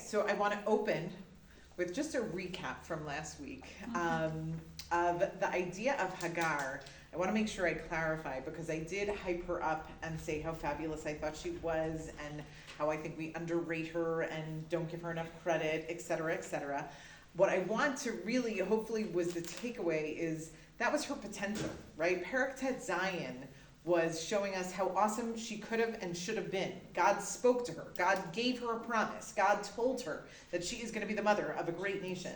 so I want to open with just a recap from last week of the idea of Hagar. I want to make sure I clarify because I did hype her up and say how fabulous I thought she was and how I think we underrate her and don't give her enough credit, et cetera, et cetera. What I want to really, hopefully, was the takeaway is that was her potential, right? Perek Tet Zion was showing us how awesome she could have and should have been. God spoke to her. God gave her a promise. God told her that she is going to be the mother of a great nation.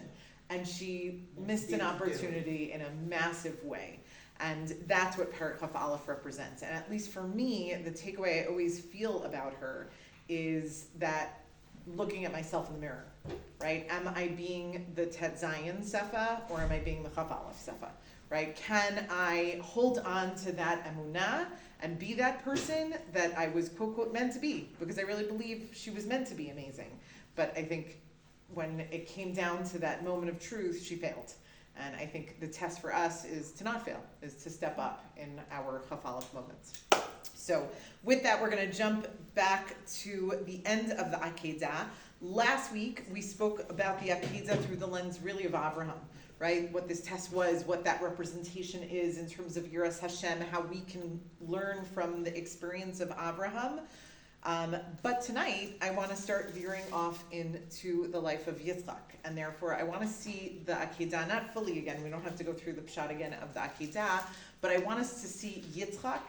And she missed an opportunity in a massive way. And that's what Perek Chaf Aleph represents. And at least for me, the takeaway I always feel about her is that looking at myself in the mirror, right? Am I being the Tet Zion Sepha or am I being the Chaf Aleph Sepha? Right? Can I hold on to that emunah and be that person that I was quote quote meant to be? Because I really believe she was meant to be amazing. But I think when it came down to that moment of truth, she failed. And I think the test for us is to not fail, is to step up in our Chaf Aleph moments. So with that, we're going to jump back to the end of the Akedah. Last week, we spoke about the Akedah through the lens really of Avraham. Right, what this test was, what that representation is in terms of Yiras Hashem, how we can learn from the experience of Abraham. But tonight, I want to start veering off into the life of Yitzchak. And therefore, I want to see the Akedah, not fully again, we don't have to go through the pshat again of the Akedah, but I want us to see Yitzchak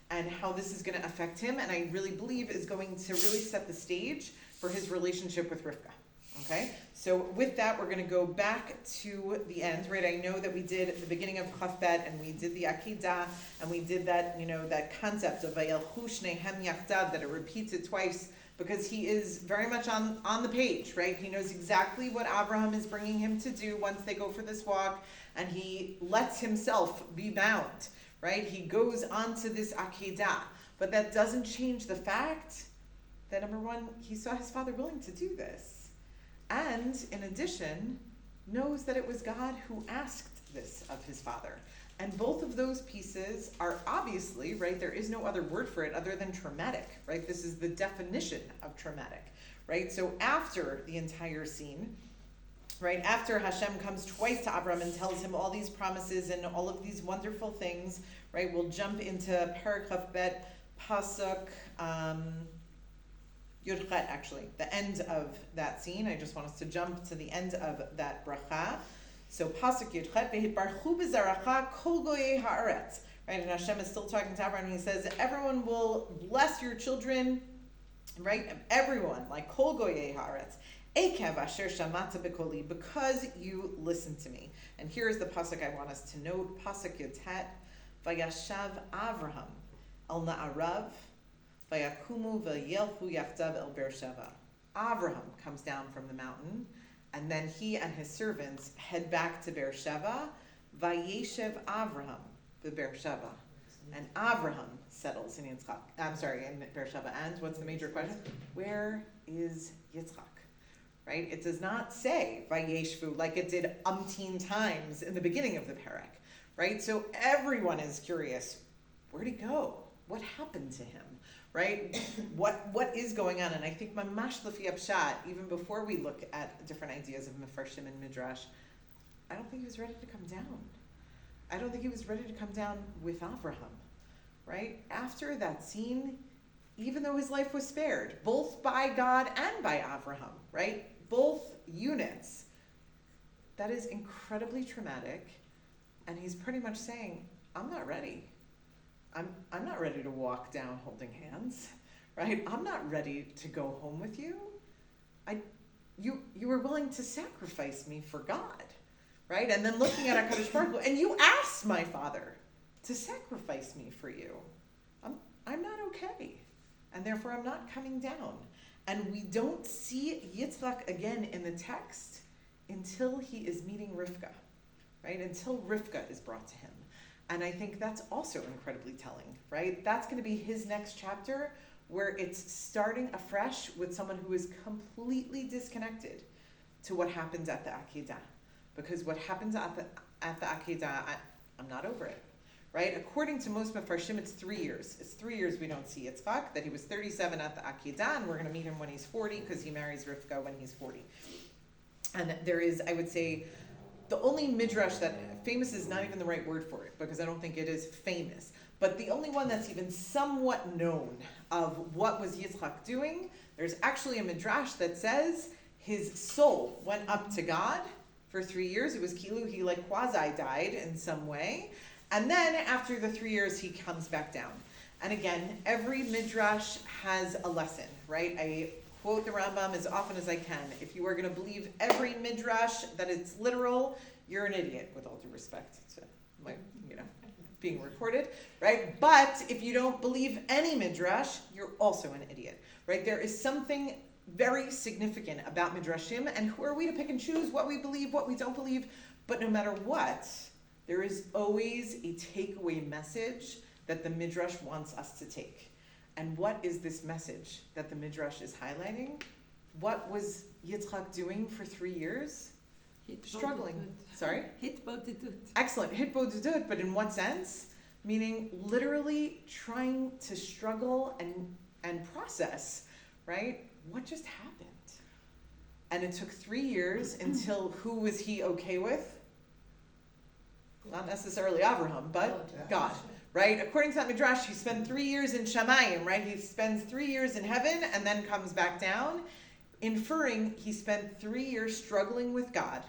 and how this is going to affect him, and I really believe is going to really set the stage for his relationship with Rivka. Okay, so with that, we're going to go back to the end, right? I know that we did the beginning of Chaf Bet, and we did the Akedah, and we did that, that concept of Vayelchu Shnehem Yachdav, that it repeats it twice, because he is very much on the page, right? He knows exactly what Abraham is bringing him to do once they go for this walk, and he lets himself be bound, right? He goes on to this Akedah, but that doesn't change the fact that, number one, he saw his father willing to do this. And in addition, knows that it was God who asked this of his father. And both of those pieces are obviously, right, there is no other word for it other than traumatic, right? This is the definition of traumatic, right? So after the entire scene, right, after Hashem comes twice to Abram and tells him all these promises and all of these wonderful things, right, we'll jump into Perek Chaf Bet, Pasuk, Yud Chet, actually, the end of that scene. I just want us to jump to the end of that bracha. So Pasuk Yud Chet, V'hitbarchu b'zaracha kol goyei haaretz. Right, and Hashem is still talking to Abraham, and he says, everyone will bless your children, right? Everyone, like kol goyei haaretz. Ekev asher shamata b'koli, because you listen to me. And here's the Pasuk I want us to note. Pasuk Yud Chet, Vayashav Avraham al na'arav, Vayakumu v'yelchu yachdav el Beersheva. Avraham comes down from the mountain, and then he and his servants head back to Beersheva. Vayeshev Avraham v'Beersheva, and Avraham settles in Yitzchak. In Beersheva. And what's the major question? Where is Yitzchak? Right? It does not say Vayeshvu like it did umpteen times in the beginning of the Perek. Right? So everyone is curious. Where'd he go? What happened to him? Right? What is going on? And I think mamash lefi pshat, even before we look at different ideas of mefarshim and midrash, I don't think he was ready to come down. I don't think he was ready to come down with Avraham. Right? After that scene, even though his life was spared, both by God and by Avraham, right? Both units. That is incredibly traumatic. And he's pretty much saying, I'm not ready. I'm not ready to walk down holding hands, right? I'm not ready to go home with you. You were willing to sacrifice me for God, right? And then looking at HaKadosh Baruch Hu, and you asked my father to sacrifice me for you. I'm not okay, and therefore I'm not coming down. And we don't see Yitzchak again in the text until he is meeting Rivka, right? Until Rivka is brought to him. And I think that's also incredibly telling, right? That's going to be his next chapter, where it's starting afresh with someone who is completely disconnected to what happens at the Akedah. Because what happens at the Akedah, I'm not over it, right? According to most Mefarshim, it's 3 years. It's 3 years we don't see Yitzchak, that he was 37 at the Akedah, and we're going to meet him when he's 40, because he marries Rivka when he's 40. And there is, I would say, the only midrash that, famous is not even the right word for it, because I don't think it is famous, but the only one that's even somewhat known of what was Yitzchak doing, there's actually a midrash that says his soul went up to God for 3 years. It was kilu, he like quasi died in some way. And then after the 3 years, he comes back down. And again, every midrash has a lesson, right? I quote the Rambam as often as I can. If you are going to believe every midrash that it's literal, you're an idiot, with all due respect to my, being recorded, right? But if you don't believe any midrash, you're also an idiot, right? There is something very significant about midrashim, and who are we to pick and choose what we believe, what we don't believe? But no matter what, there is always a takeaway message that the midrash wants us to take. And what is this message that the midrash is highlighting? What was Yitzchak doing for 3 years? Struggling. Sorry? Hitbodedut. Excellent. Hitbodedut, but in what sense? Meaning literally trying to struggle and process, right? What just happened? And it took 3 years until who was he okay with? Not necessarily Avraham, but God, right? According to that midrash, he spent 3 years in Shamayim, right? He spends 3 years in heaven and then comes back down, inferring he spent 3 years struggling with God,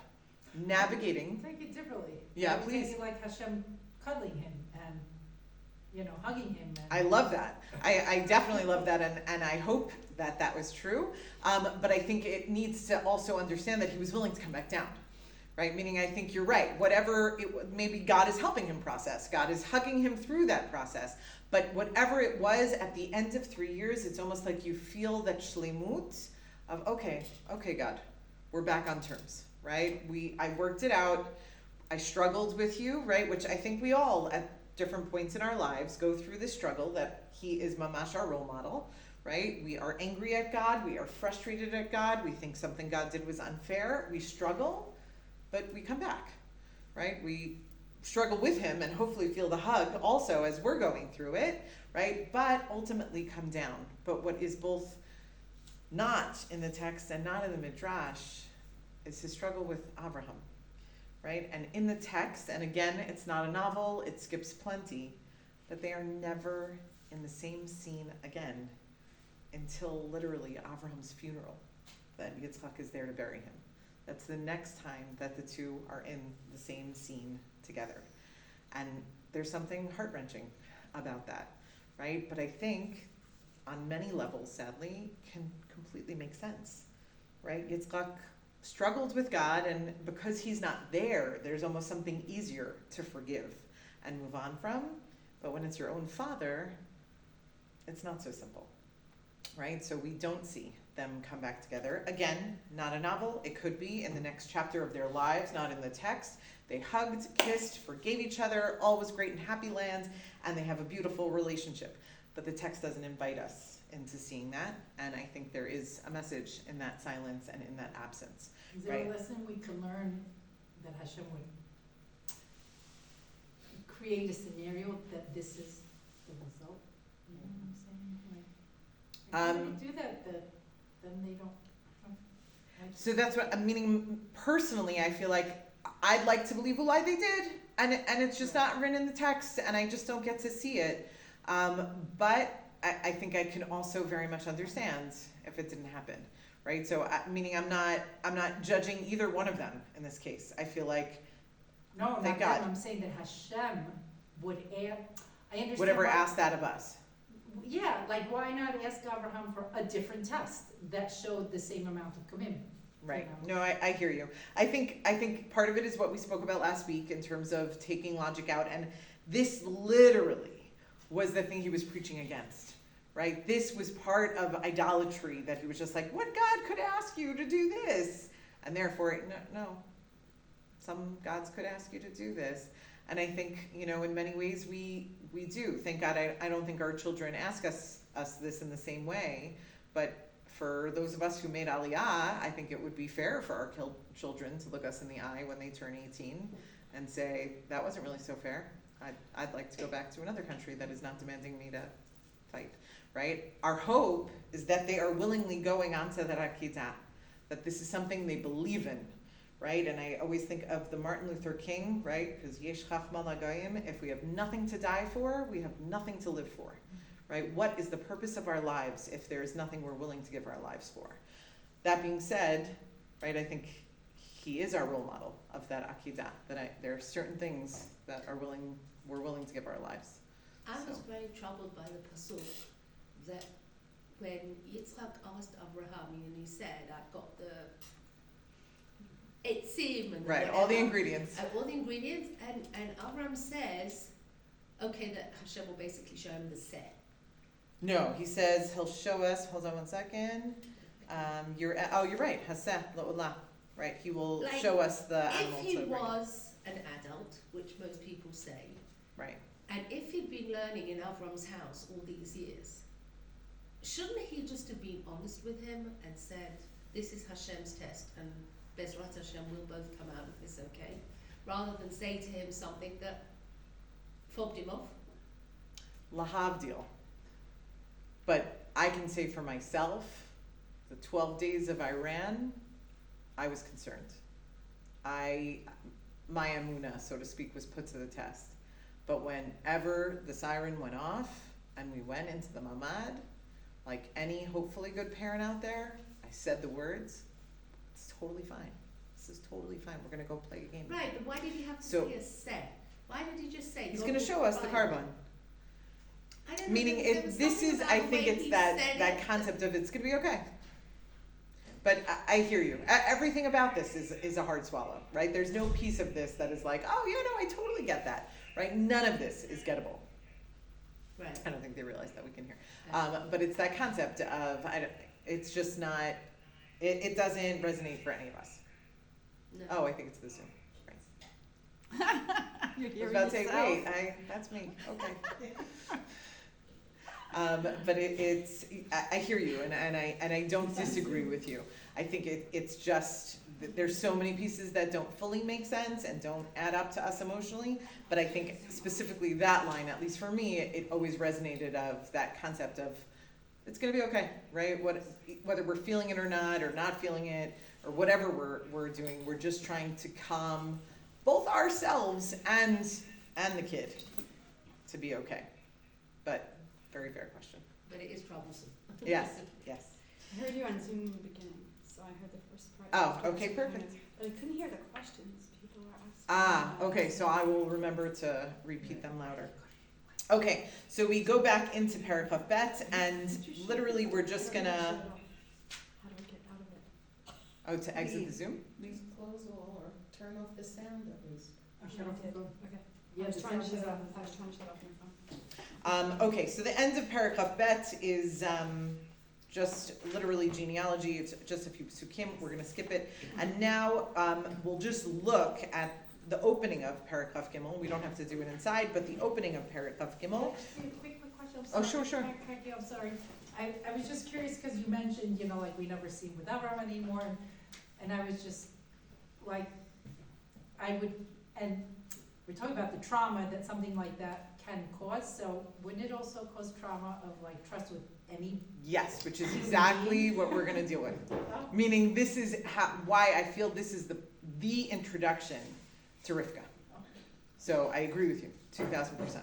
navigating. Take it differently. Yeah, I would please. take it like Hashem cuddling him and, hugging him. And I love that. I definitely love that, and I hope that was true. But I think it needs to also understand that he was willing to come back down. Right? Meaning I think you're right. Maybe God is helping him process. God is hugging him through that process. But whatever it was, at the end of 3 years, it's almost like you feel that shlemut of, okay, God, we're back on terms, right? I worked it out. I struggled with you, right? Which I think we all, at different points in our lives, go through this struggle that he is mamash, our role model, right? We are angry at God. We are frustrated at God. We think something God did was unfair. We struggle. But we come back, right? We struggle with him and hopefully feel the hug also as we're going through it, right? But ultimately come down. But what is both not in the text and not in the midrash is his struggle with Abraham, right? And in the text, and again, it's not a novel, it skips plenty, but they are never in the same scene again until literally Abraham's funeral, that Yitzchak is there to bury him. That's the next time that the two are in the same scene together. And there's something heart-wrenching about that, right? But I think on many levels, sadly, can completely make sense, right? Yitzchak struggled with God, and because he's not there, there's almost something easier to forgive and move on from. But when it's your own father, it's not so simple, right? So we don't see them come back together. Again, not a novel. It could be in the next chapter of their lives, not in the text. They hugged, kissed, forgave each other, all was great in happy land, and they have a beautiful relationship. But the text doesn't invite us into seeing that, and I think there is a message in that silence and in that absence. is there right. a lesson we can learn that Hashem would create a scenario that this is the result? You know what I'm saying? Like, if they do that, then they don't. So that's what I'm meaning. Personally, I feel like I'd like to believe why they did, and it's just not written in the text, and I just don't get to see it. But I think I can also very much understand if it didn't happen, right? So meaning I'm not judging either one of them in this case. I feel like No, thank not God. that. I'm saying that Hashem would add. I understand. Whatever why- asked that of us. Yeah, like why not ask Abraham for a different test that showed the same amount of commitment? Right. You know? No, I hear you. I think part of it is what we spoke about last week in terms of taking logic out, and this literally was the thing he was preaching against, right? This was part of idolatry, that he was just like, what God could ask you to do this? And therefore, no, some gods could ask you to do this. And I think, in many ways we do. Thank God I don't think our children ask us this in the same way, but for those of us who made Aliyah, I think it would be fair for our children to look us in the eye when they turn 18 and say, that wasn't really so fair. I'd like to go back to another country that is not demanding me to fight, right? Our hope is that they are willingly going onto that Akedah, that this is something they believe in, right? And I always think of the Martin Luther King, right? Because Yesh Chachma Lagayim, if we have nothing to die for, we have nothing to live for, right? What is the purpose of our lives if there is nothing we're willing to give our lives for? That being said, right, I think he is our role model of that Akedah, that there are certain things that we're willing to give our lives. I was So. very troubled by the pasuk that when Yitzchak asked Abraham and he said, "I've got the etzim and Right, whatever, all the ingredients. all the ingredients," and Abraham says, "Okay, that Hashem will basically show him the set." No, he says he'll show us, hold on 1 second. You're right, Haseh La'olah, right? He will Like, show us the If animal he to bring. was an adult, which most people say, Right. and if he'd been learning in Avram's house all these years, shouldn't he just have been honest with him and said, "This is Hashem's test, and Bezrat Hashem will both come out of this okay," rather than say to him something that fobbed him off? Lahavdil. But I can say for myself, the 12 days of Iran, I was concerned. My emunah, so to speak, was put to the test. But whenever the siren went off and we went into the mamad, like any hopefully good parent out there, I said the words, "It's totally fine. This is totally fine. We're gonna go play a game." Right, but why did he have to So- say a set? Why did he just say? He's "God gonna will show us the provide"? carbon. I don't know, Meaning there was this something is, about I the think way it's he that said it concept of it's gonna be okay. But I hear you. Everything about this is a hard swallow, right? There's no piece of this that is like, oh, yeah, no, I totally get that, right? None of this is gettable. Right. I don't think they realize that we can hear. But it's that concept of, it's just not, it doesn't resonate for any of us. No. Oh, I think it's the Zoom. Right. You're I was hearing about to say, yourself. wait, that's me, okay. But I hear you, and I don't disagree with you. I think it's just, there's so many pieces that don't fully make sense and don't add up to us emotionally, but I think specifically that line, at least for me, it always resonated of that concept of, it's gonna be okay, right? Whether we're feeling it or not feeling it, or whatever we're doing, we're just trying to calm both ourselves and the kid to be okay. But very fair question. But it is troublesome. Yes, yes. I heard you on Zoom in the beginning, so I heard the first part. Oh, okay, perfect. But I couldn't hear the questions people were asking. Okay, so I will remember to repeat them louder. Okay, so we go back into Paragraph Bet, and literally we're just gonna, How do I get out of it? to exit the Zoom? Please close all or turn off the sound at least. Shut off the phone. Okay. Yeah, I was the trying to sound shut is off, off. I was trying to shut off my phone. Okay, so the end of Paragraph Bet is just literally genealogy. It's just a few psukim. We're going to skip it. And now we'll just look at the opening of Paragraph Gimel. We don't have to do it inside, but the opening of Paragraph Gimel. Quick question, I'm Oh, sorry. sure. Thank you, I'm sorry. I was just curious, because you mentioned, like, we never see with Avram anymore, and I was just, like, and we're talking about the trauma that something like that can cause, so wouldn't it also cause trauma of, like, trust with any? Yes, which is exactly what we're going to deal with. Meaning this is why I feel this is the introduction to Rivka. So I agree with you, 2,000%.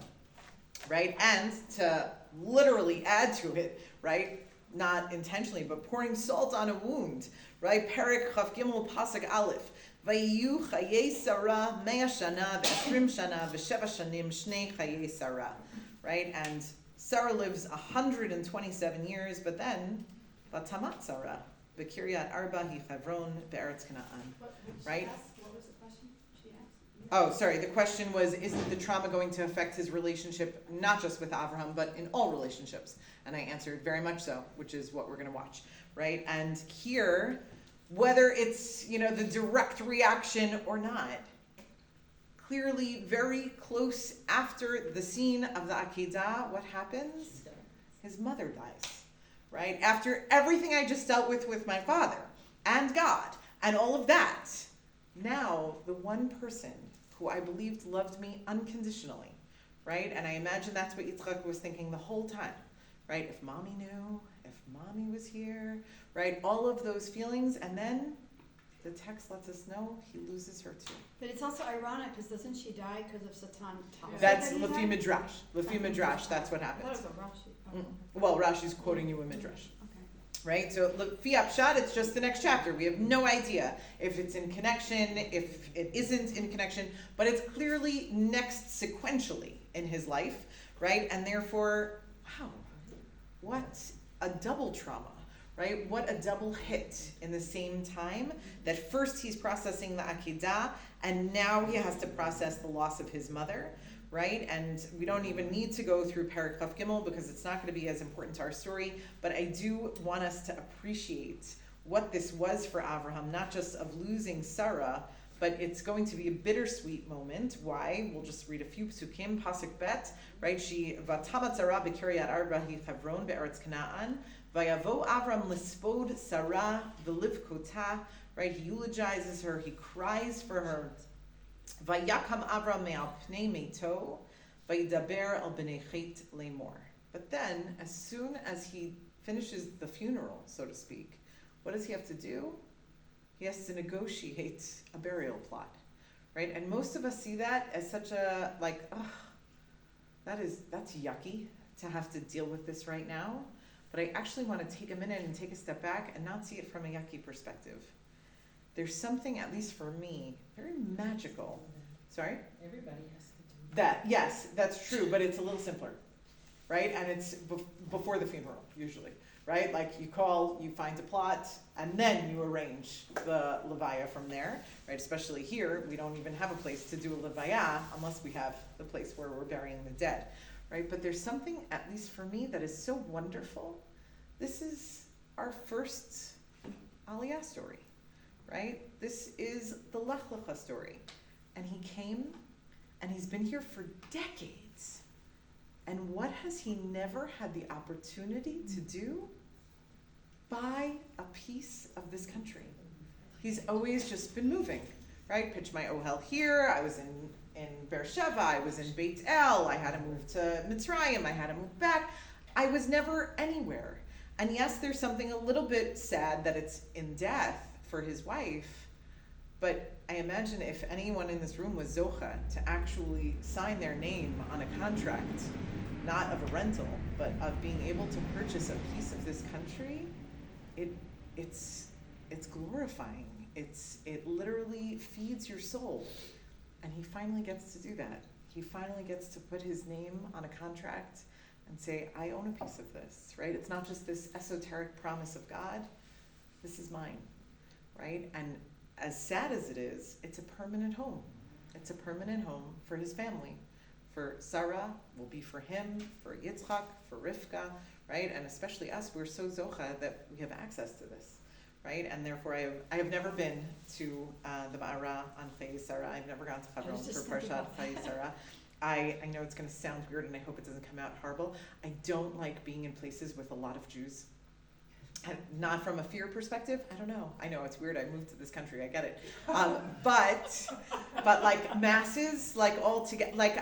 Right? And to literally add to it, right? Not intentionally, but pouring salt on a wound, right? Perek Chav Gimel Pasuk Aleph. Vayiyu Chayei Sarah 100 shana ו20 shana ו7 shanim shnei Chayei Sarah. Right? And Sarah lives 127 years, but then Vatamat Sarah B'Kiryat Arba hi Chavron be'Eretz Canaan. Right? What was the question she asked? Oh, sorry. The question was, isn't the trauma going to affect his relationship, not just with Avraham, but in all relationships? And I answered very much so, which is what we're going to watch, right? And here, whether it's, the direct reaction or not, clearly very close after the scene of the Akedah, what happens? His mother dies, right? After everything I just dealt with my father and God and all of that, now the one person who I believed loved me unconditionally, right? And I imagine that's what Yitzchak was thinking the whole time, right? If mommy knew, if mommy was here, right? All of those feelings, and then the text lets us know he loses her too. But it's also ironic, because doesn't she die because of Satan? That's Lefi Midrash. Lefi Midrash, that's what I thought happens. it was a Rashi. Oh, Mm. Well, Rashi's quoting you in Midrash. okay. Right? So Lefi Apshat, it's just the next chapter. We have no idea if it's in connection, if it isn't in connection, but it's clearly next sequentially in his life, right? And therefore, wow, what a double trauma, right? What a double hit in the same time that first he's processing the Akedah, and now he has to process the loss of his mother, right? And we don't even need to go through Perek Chaf Gimel because it's not going to be as important to our story, but I do want us to appreciate what this was for Avraham, not just of losing Sarah, but it's going to be a bittersweet moment. Why? We'll just read a few psukim. Pasuk bet, right? She vatamat Sarah b'kiryat arba hi Hebron be'eretz Canaan. Vayavo Avram lispod Sarah v'livkota, right? He eulogizes her, he cries for her. Vayakam Avram me'al pnei meito, vayidaber al b'nei chet lemor. But then, as soon as he finishes the funeral, so to speak, what does he have to do? He has to negotiate a burial plot, right? And most of us see that as such a, like, ugh, that's yucky to have to deal with this right now. But I actually want to take a minute and take a step back and not see it from a yucky perspective. There's something, at least for me, very magical. Sorry? Everybody has to do That, yes, that's true, but it's a little simpler, right? And it's before the funeral, usually, right? Like you call, you find a plot, and then you arrange the levaya from there, right? Especially here, we don't even have a place to do a levaya unless we have the place where we're burying the dead, right? But there's something, at least for me, that is so wonderful. This is our first Aliyah story, right? This is the Lech Lecha story. And he came, and he's been here for decades. And what has he never had the opportunity to do? Buy a piece of this country. He's always just been moving, right? Pitch my ohel here. I was in Beersheba. I was in Beit El. I had to move to Mitzrayim. I had to move back. I was never anywhere. And yes, there's something a little bit sad that it's in death for his wife. But I imagine if anyone in this room was Zocha to actually sign their name on a contract, not of a rental, but of being able to purchase a piece of this country, it's glorifying. It literally feeds your soul. And he finally gets to do that. He finally gets to put his name on a contract and say, I own a piece of this, right? It's not just this esoteric promise of God. This is mine, right? And as sad as it is, it's a permanent home. It's a permanent home for his family. For Sarah, will be for him, for Yitzchak, for Rivka, right? And especially us, we're so zocha that we have access to this, right? And therefore, I have never been to the Ma'ara on Chayei Sarah. I've never gone to Hebron for Parshat Chayei Sarah. I know it's going to sound weird, and I hope it doesn't come out horrible. I don't like being in places with a lot of Jews. Not from a fear perspective, I don't know. I know it's weird. I moved to this country. I get it. But like masses, like all together. Like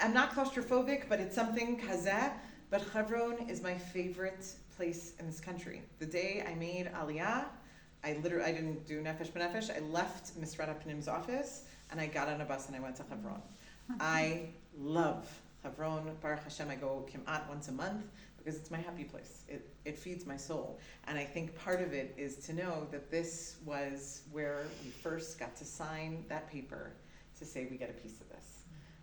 I'm not claustrophobic, but it's something kazeh. But Hebron is my favorite place in this country. The day I made Aliyah, I didn't do nefesh b'nefesh. I left Misrat HaPnim's office and I got on a bus and I went to Hebron. I love Hebron. Baruch Hashem, I go kimat once a month. Because it's my happy place. It feeds my soul. And I think part of it is to know that this was where we first got to sign that paper to say we get a piece of this.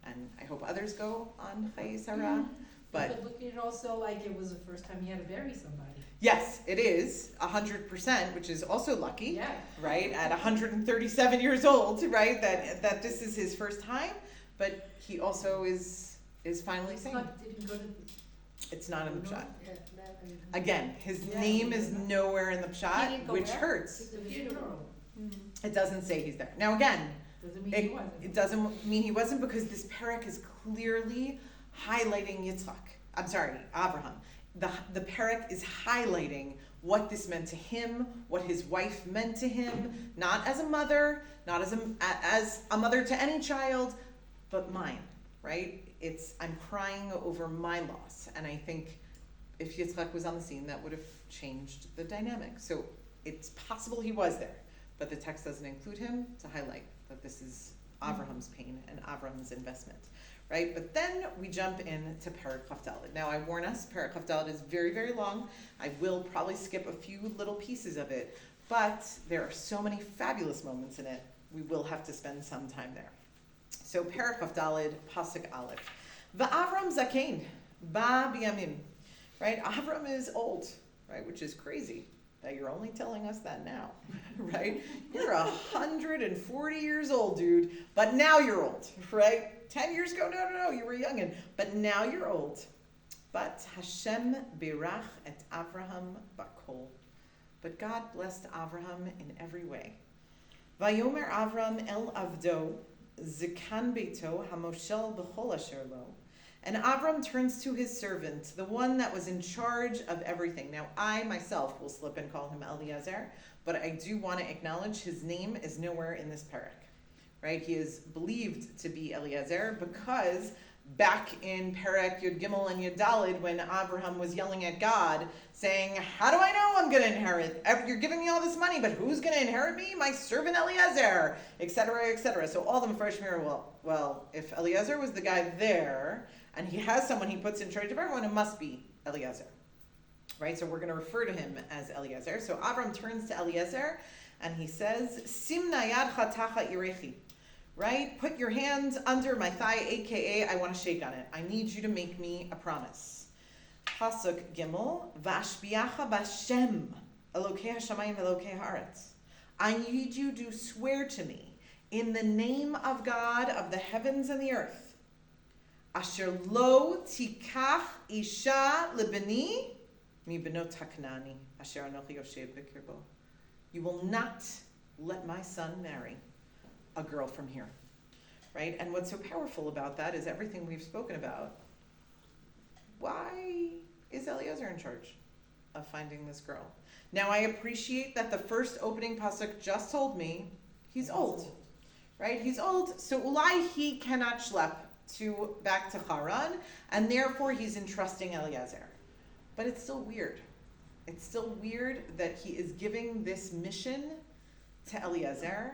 And I hope others go on Chayei Sarah. But look at it also like it was the first time he had to bury somebody. yes, it is 100%, which is also lucky, Yeah. right? At 137 years old, right? That this is his first time. But he also is finally saying Didn't go to it's not in the pshat. Yeah, no, Again, his Yeah, name he is didn't nowhere in the He pshat, didn't go which where? hurts. the funeral. It doesn't say he's there. Now again, Doesn't mean he wasn't. it doesn't mean he wasn't, because this perek is clearly highlighting Abraham. The perek is highlighting what this meant to him, what his wife meant to him, not as a mother, not as a mother to any child, but mine. right? I'm crying over my loss. And I think if Yitzchak was on the scene, that would have changed the dynamic. So it's possible he was there, but the text doesn't include him to highlight that this is Avraham's pain and Avraham's investment, right? But then we jump into Perek Chaf Daled. Now I warn us, Perek Chaf Daled is very, very long. I will probably skip a few little pieces of it, but there are so many fabulous moments in it, we will have to spend some time there. So Perek Chaf Daled, Pasuk Aleph. Va'avram zakein, ba biyamim. Right? Avram is old, right? Which is crazy that you're only telling us that now, right? You're 140 years old, dude, but now you're old, right? 10 years ago, no, you were youngin', but now you're old. But Hashem birach et Avraham bakol. But God blessed Avraham in every way. Vayomer Avram el avdo, zikan beito hamoshel b'chol asher lo. And Avram turns to his servant, the one that was in charge of everything. Now, I myself will slip and call him Eliezer, but I do want to acknowledge his name is nowhere in this parak, right? He is believed to be Eliezer because back in Perek Yud Gimel and Yud Daled, when Abraham was yelling at God, saying, how do I know I'm going to inherit? You're giving me all this money, but who's going to inherit me? My servant Eliezer, etc., etc. So all the Mepharshim are, well, if Eliezer was the guy there, and he has someone he puts in charge of everyone, it must be Eliezer, right? So we're going to refer to him as Eliezer. So Avram turns to Eliezer, and he says, Simna yadcha tacha irechi, right? Put your hands under my thigh, aka I want to shake on it. I need you to make me a promise. Pasuk Gimel, Vashbiacha Bashem, Elokei Hashamayim Elokei Haaretz. I need you to swear to me in the name of God of the heavens and the earth. Asher lo tikach isha lebeni mi benot haknani asher anochi yoshev b'kirbo. You will not let my son marry a girl from here, right? And what's so powerful about that is everything we've spoken about. Why is Eliezer in charge of finding this girl? Now I appreciate that the first opening pasuk just told me he's old, right? He's old, so ulai he cannot schlep back to Haran, and therefore he's entrusting Eliezer. But it's still weird. It's still weird that he is giving this mission to Eliezer,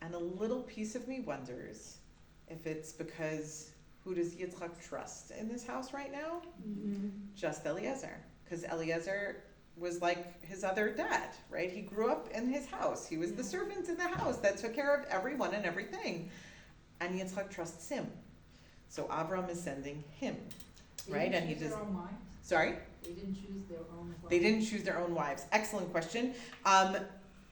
and a little piece of me wonders if it's because who does Yitzchak trust in this house right now? Mm-hmm. Just Eliezer. Because Eliezer was like his other dad, right? He grew up in his house. He was the servant in the house that took care of everyone and everything. And Yitzchak trusts him. So Avram is sending him, right? And he choose does. their own wives? Sorry? They didn't choose their own wives. They didn't choose their own wives. Excellent question.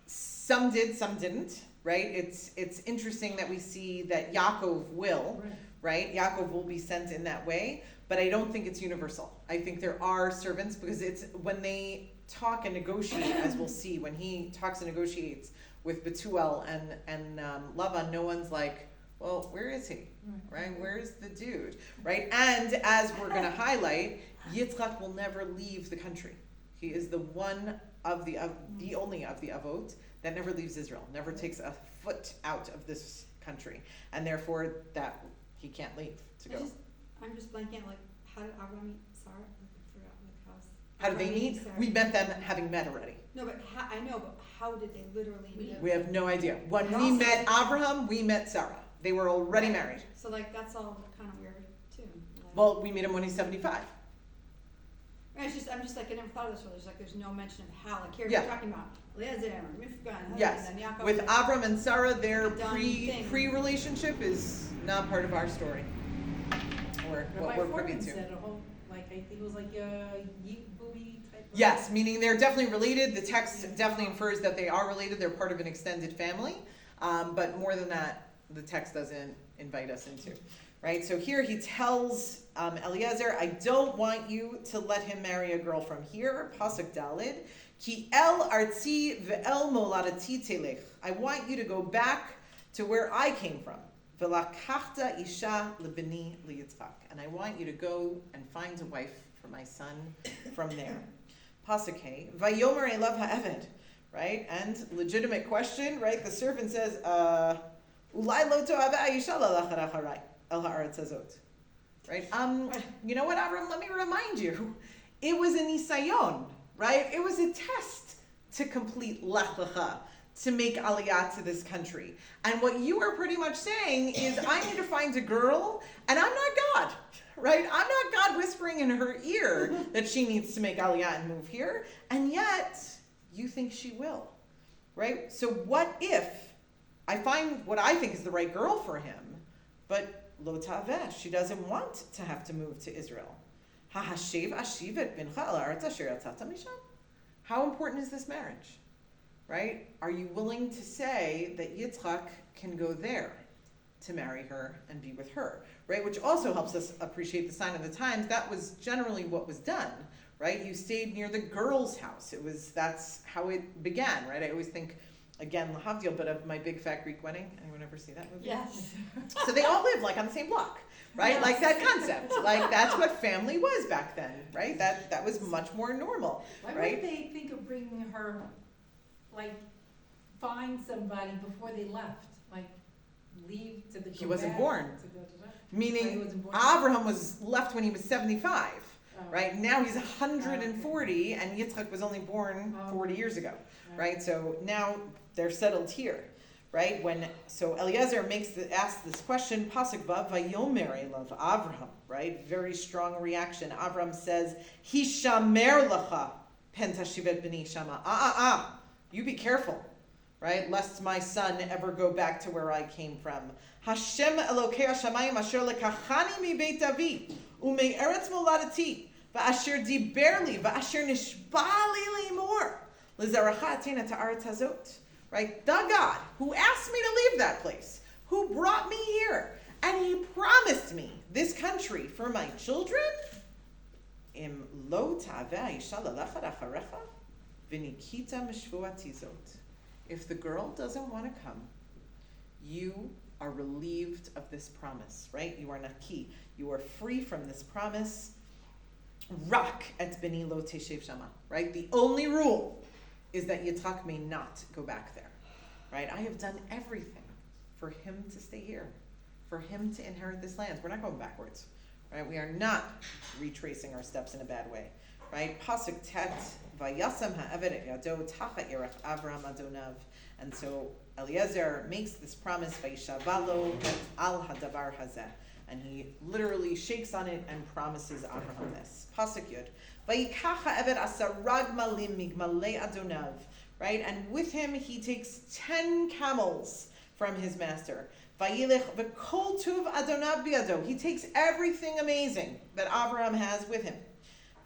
Some did, some didn't, right? It's interesting that we see that Yaakov will, right? Yaakov will be sent in that way, but I don't think it's universal. I think there are servants because it's when they talk and negotiate, as we'll see, when he talks and negotiates with Betuel and Lavan, no one's like, well, where is he? Right? Where's the dude? Right? And as we're going to highlight, Yitzchak will never leave the country. He is the one of the only of the Avot that never leaves Israel, never takes a foot out of this country, and therefore that he can't leave to go. I'm just blanking. Like, how did Avram meet Sarah? I forgot How did they Avram meet? Sarah. We met them having met already. No, but I know, but how did they literally meet? We have no idea. When And we also- met Abraham, we met Sarah. They were already married. So like that's all kind of weird too. Like, Well, we meet him when he's 75. I'm just like I never thought of this. There's like there's no mention of how. Like here Yeah. you're talking about Eliezer, Mifkan, Yes. and Yaakov. With Avram and Sarah, their Done thing. pre-relationship is not part of our story. Or what Rabbi we're privy Foreman to. said a whole, like, I think it was like a yeet booby type of. Yes, meaning they're definitely related. The text definitely infers that they are related. They're part of an extended family. But more than that, the text doesn't invite us into. Right? So here he tells Eliezer, I don't want you to let him marry a girl from here. Pasuk Daled. Ki el artzi ve'el moladati telech. I want you to go back to where I came from. V'lakachta isha lebeni liyitzchak. And I want you to go and find a wife for my son from there. Pasuk Hey. Vayomer elav ha'eved. Right? And legitimate question, right? The servant says, Ulai lo to'ava isha lalachar acharai el haaretz hazot. right? You know what, Avram? Let me remind you, it was a nisayon, right? It was a test to complete lech lecha, to make aliyah to this country. And what you are pretty much saying is, I need to find a girl, and I'm not God, right? I'm not God whispering in her ear that she needs to make aliyah and move here, and yet you think she will, right? So what if I find what I think is the right girl for him, but lo ta'aveh, she doesn't want to have to move to Israel? How important is this marriage, right? Are you willing to say that Yitzchak can go there to marry her and be with her, right? Which also helps us appreciate the sign of the times. That was generally what was done, right? You stayed near the girl's house. That's how it began, right? I always think, again, lahavdil, but of My Big Fat Greek Wedding. Anyone ever see that movie? Yes. So they all lived like on the same block, right? Yes. Like that concept. Like that's what family was back then, right? That was much more normal, Why right? would they think of bringing her, like, find somebody before they left? Like, leave to the. He wasn't born. To go to that? Meaning, He wasn't born. Abraham was left when he was 75, Oh. right? Now he's 140, and Yitzchak was only born Oh. 40 years ago, right? So now they're settled here, right? So Eliezer asks this question, Pasuk Vav, Vayomer elav Avraham, right? Very strong reaction. Avram says, Hishamer lacha pen tashivet b'ni shama. You be careful, right? Lest my son ever go back to where I came from. Hashem Elokei Hashamayim asher lekachani mi beit David ume'eretz moladati va'asher diber li va'asher nishba li limor lezaracha atena ta'aretz hazot. Right? The God who asked me to leave that place, who brought me here, and he promised me this country for my children. Im lo ta'aveh ha'isha lelechad acharecha v'nikita mishvuati zot. If the girl doesn't want to come, you are relieved of this promise, right? You are naki. You are free from this promise. Rak et beni lo teshev shama, right? The only rule is that Yitzchak may not go back there, right? I have done everything for him to stay here, for him to inherit this land. We're not going backwards, right? We are not retracing our steps in a bad way, right? Pasuk tet, vayasam ha'eved et yado tachat yerech Avram adonav. And so Eliezer makes this promise, vayishavalo al hadavar hazeh. And he literally shakes on it and promises Abraham this. Pasuk Yud. Vayikach ha'eved asarag malim migmalei adonav. Right? And with him he takes 10 camels from his master. Vayilech v'kol tuv adonav biado. He takes everything amazing that Abraham has with him.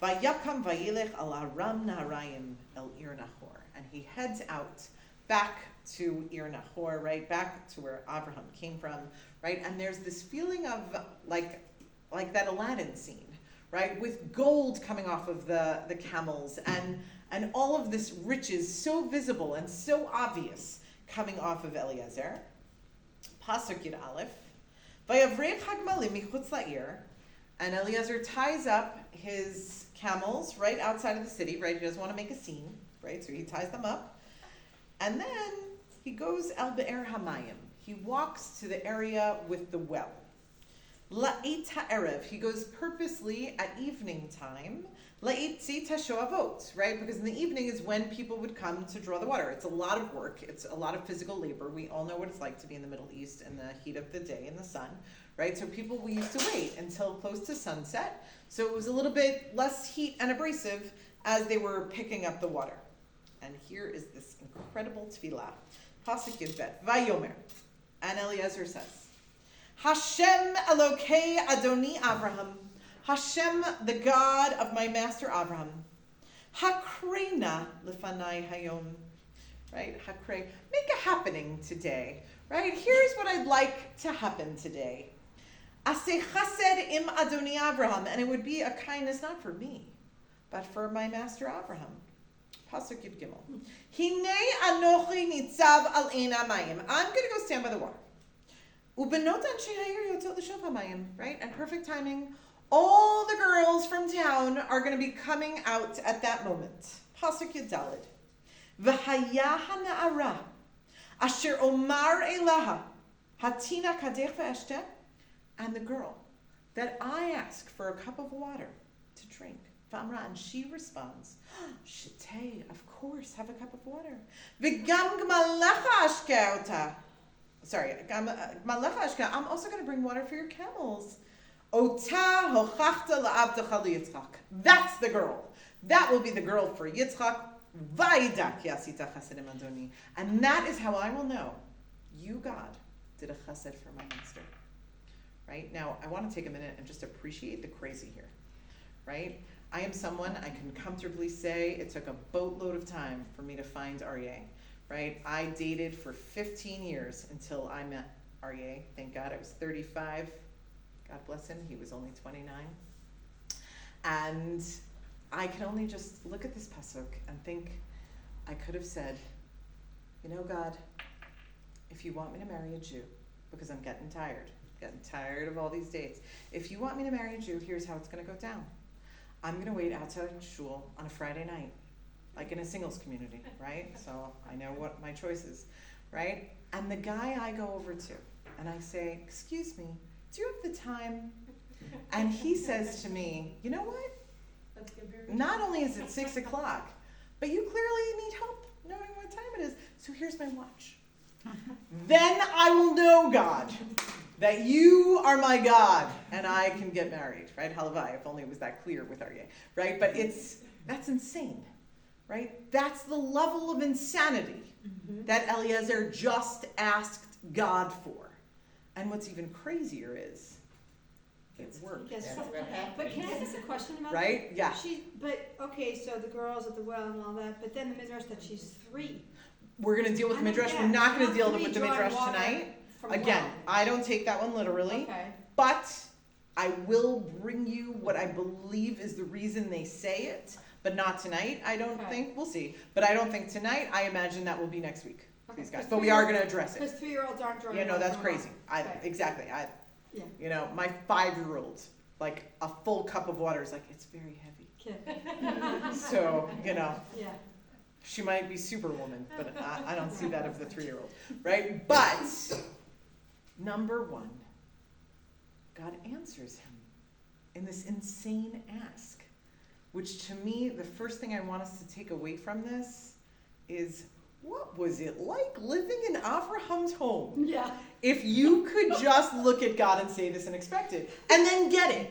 Vayakam vayilech al aram naharayim el ir Nahor. And he heads out back to Ir Nahor, right? Back to where Abraham came from, right? And there's this feeling of like that Aladdin scene, right? With gold coming off of the camels and all of this riches so visible and so obvious coming off of Eliezer. Pasuk Yud Aleph. Vayavrech hagmalim michutz la'ir. And Eliezer ties up his camels right outside of the city, right? He doesn't want to make a scene, right? So he ties them up. And then he goes El Be'er Hamayim. He walks to the area with the well. La'it ha'erev. He goes purposely at evening time. La'it tzit ha'shoavot, right? Because in the evening is when people would come to draw the water. It's a lot of work. It's a lot of physical labor. We all know what it's like to be in the Middle East in the heat of the day in the sun, right? So we used to wait until close to sunset. So it was a little bit less heat and abrasive as they were picking up the water. And here is this incredible tefillah. Pasuk Yud Bet. Vayomer. And Eliezer says, Hashem Elokei Adoni Avraham. Hashem, the God of my master Avraham. Hakrena lefanai hayom. Right? Hakre. Make a happening today. Right? Here's what I'd like to happen today. Aseh chesed im Adoni Avraham. And it would be a kindness not for me, but for my master Avraham. Pasuk Yud Gimel. Hinei anochi nitzav al ein hamayim. I'm going to go stand by the water. Ubenot anshe ha'ir yotzot l'shav hamayim. Right? And perfect timing. All the girls from town are going to be coming out at that moment. Pasuk Yud Daled. V'haya ha'na'ara asher omar elaha hatina kadech ve'eshteh. And the girl that I ask for a cup of water to drink. V'amra, and she responds, Shetei, of course, have a cup of water. V'gam gmalecha ashke ota. Sorry, gmalecha ashke, I'm also going to bring water for your camels. Ota hochachta la'avdecha liyitzchak. That's the girl. That will be the girl for Yitzchak. Vaidak yasita chasedim adoni. And that is how I will know you, God, did a chesed for my master. Right? Now, I want to take a minute and just appreciate the crazy here. Right? I am someone, I can comfortably say it took a boatload of time for me to find Aryeh. Right? I dated for 15 years until I met Aryeh. Thank God I was 35. God bless him, he was only 29. And I can only just look at this pasuk and think, I could have said, you know, God, if you want me to marry a Jew, because I'm getting tired of all these dates. If you want me to marry a Jew, here's how it's going to go down. I'm going to wait outside shul on a Friday night, like in a singles community, right? So I know what my choice is, right? And the guy I go over to, and I say, excuse me, do you have the time? And he says to me, you know what? Not only is it 6 o'clock, but you clearly need help knowing what time it is. So here's my watch. Then I will know, God, that you are my God, and I can get married, right? Halavai, if only it was that clear with Aryeh, right? But that's insane, right? That's the level of insanity that Eliezer just asked God for. And what's even crazier is, it worked. Yes. That's what happened. But can I ask a question about Right? Yeah. Okay, so the girls at the well and all that, but then the midrash that she's 3. We're going to deal with the I don't midrash. get We're not going to not deal three with the drawing midrash water tonight. from Again, well. I don't take that one literally. Okay. But I will bring you what I believe is the reason they say it, but not tonight, I don't Okay. think. We'll see. But I don't think tonight. I imagine that will be next week, Okay, these guys. 'cause But we are going to address Because it. 3-year-olds aren't drawing. Yeah, no, water that's from a well. crazy. Okay. Exactly. Yeah. You know, my 5-year-old, like a full cup of water is like, it's very heavy. Okay. So, you know. Yeah. She might be superwoman, but I don't see that of the 3-year-old, right? But, number one, God answers him in this insane ask, which to me, the first thing I want us to take away from this is, what was it like living in Abraham's home? Yeah. If you could just look at God and say this and expect it, and then get it,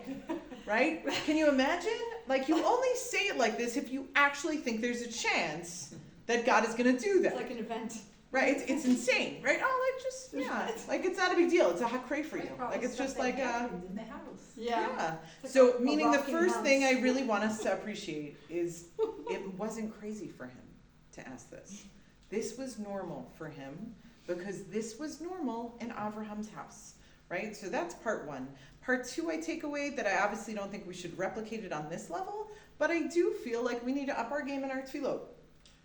right? Can you imagine? Like, you only say it like this if you actually think there's a chance that God is going to do that. It's like an event. Right? It's insane, right? Oh, like just, yeah. Like, it's not a big deal. It's a hakray for you. Like, it's just like, in the house. yeah. It's So, like a meaning the rocking first house. thing I really want us to appreciate is it wasn't crazy for him to ask this. This was normal for him because this was normal in Avraham's house, right? So that's part one. Part two, I take away that I obviously don't think we should replicate it on this level, but I do feel like we need to up our game in our tefillot,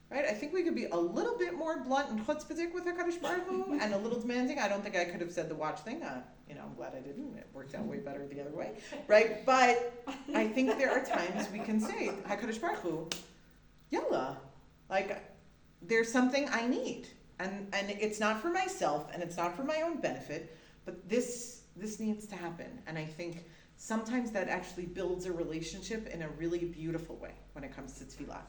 right? I think we could be a little bit more blunt and chutzpahdik with HaKadosh Baruch Hu and a little demanding. I don't think I could have said the watch thing. I'm glad I didn't. It worked out way better the other way, right? But I think there are times we can say, HaKadosh Baruch Hu, yalla, like, there's something I need. And it's not for myself and it's not for my own benefit, but this needs to happen. And I think sometimes that actually builds a relationship in a really beautiful way when it comes to tefillah.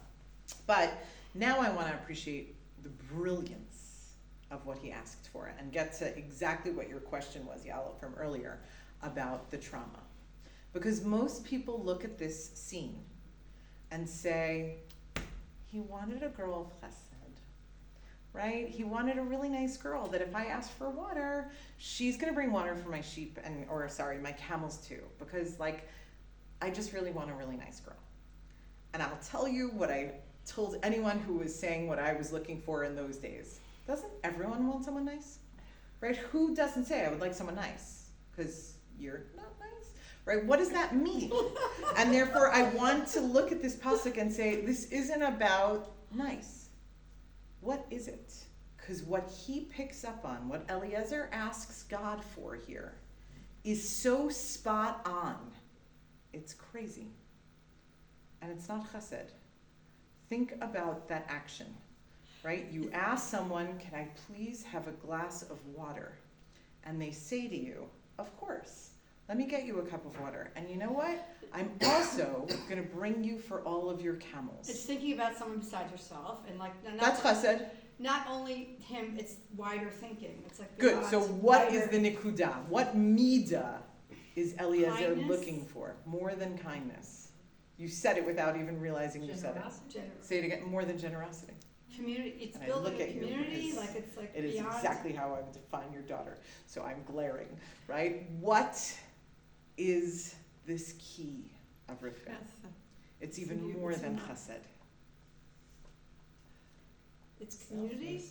But now I want to appreciate the brilliance of what he asked for and get to exactly what your question was, Yala, from earlier about the trauma. Because most people look at this scene and say, he wanted a girl of chesed. Right? He wanted a really nice girl that if I ask for water, she's going to bring water for my sheep my camels too. Because like, I just really want a really nice girl. And I'll tell you what I told anyone who was saying what I was looking for in those days. Doesn't everyone want someone nice? Right? Who doesn't say I would like someone nice? Because you're not nice. Right? What does that mean? And therefore I want to look at this pasuk and say, this isn't about nice. What is it? Because what he picks up on, what Eliezer asks God for here, is so spot on. It's crazy. And it's not chesed. Think about that action, right? You ask someone, can I please have a glass of water? And they say to you, of course. let me get you a cup of water. And you know what? I'm also gonna bring you for all of your camels. It's thinking about someone besides yourself, and like, That's chesed. not only him, it's wider thinking, it's like Good, beyond so what is wider. the nikudah? What midah is Eliezer Kindness? looking for? More than kindness. You said it without even realizing you said it. Generosity. Say it again, more than generosity. Community, it's And I building look a at you community, because like it's like It is beyond. exactly how I would define your daughter, so I'm glaring, right? What is this key of Rivka? It's even It's more than not- chesed. It's community.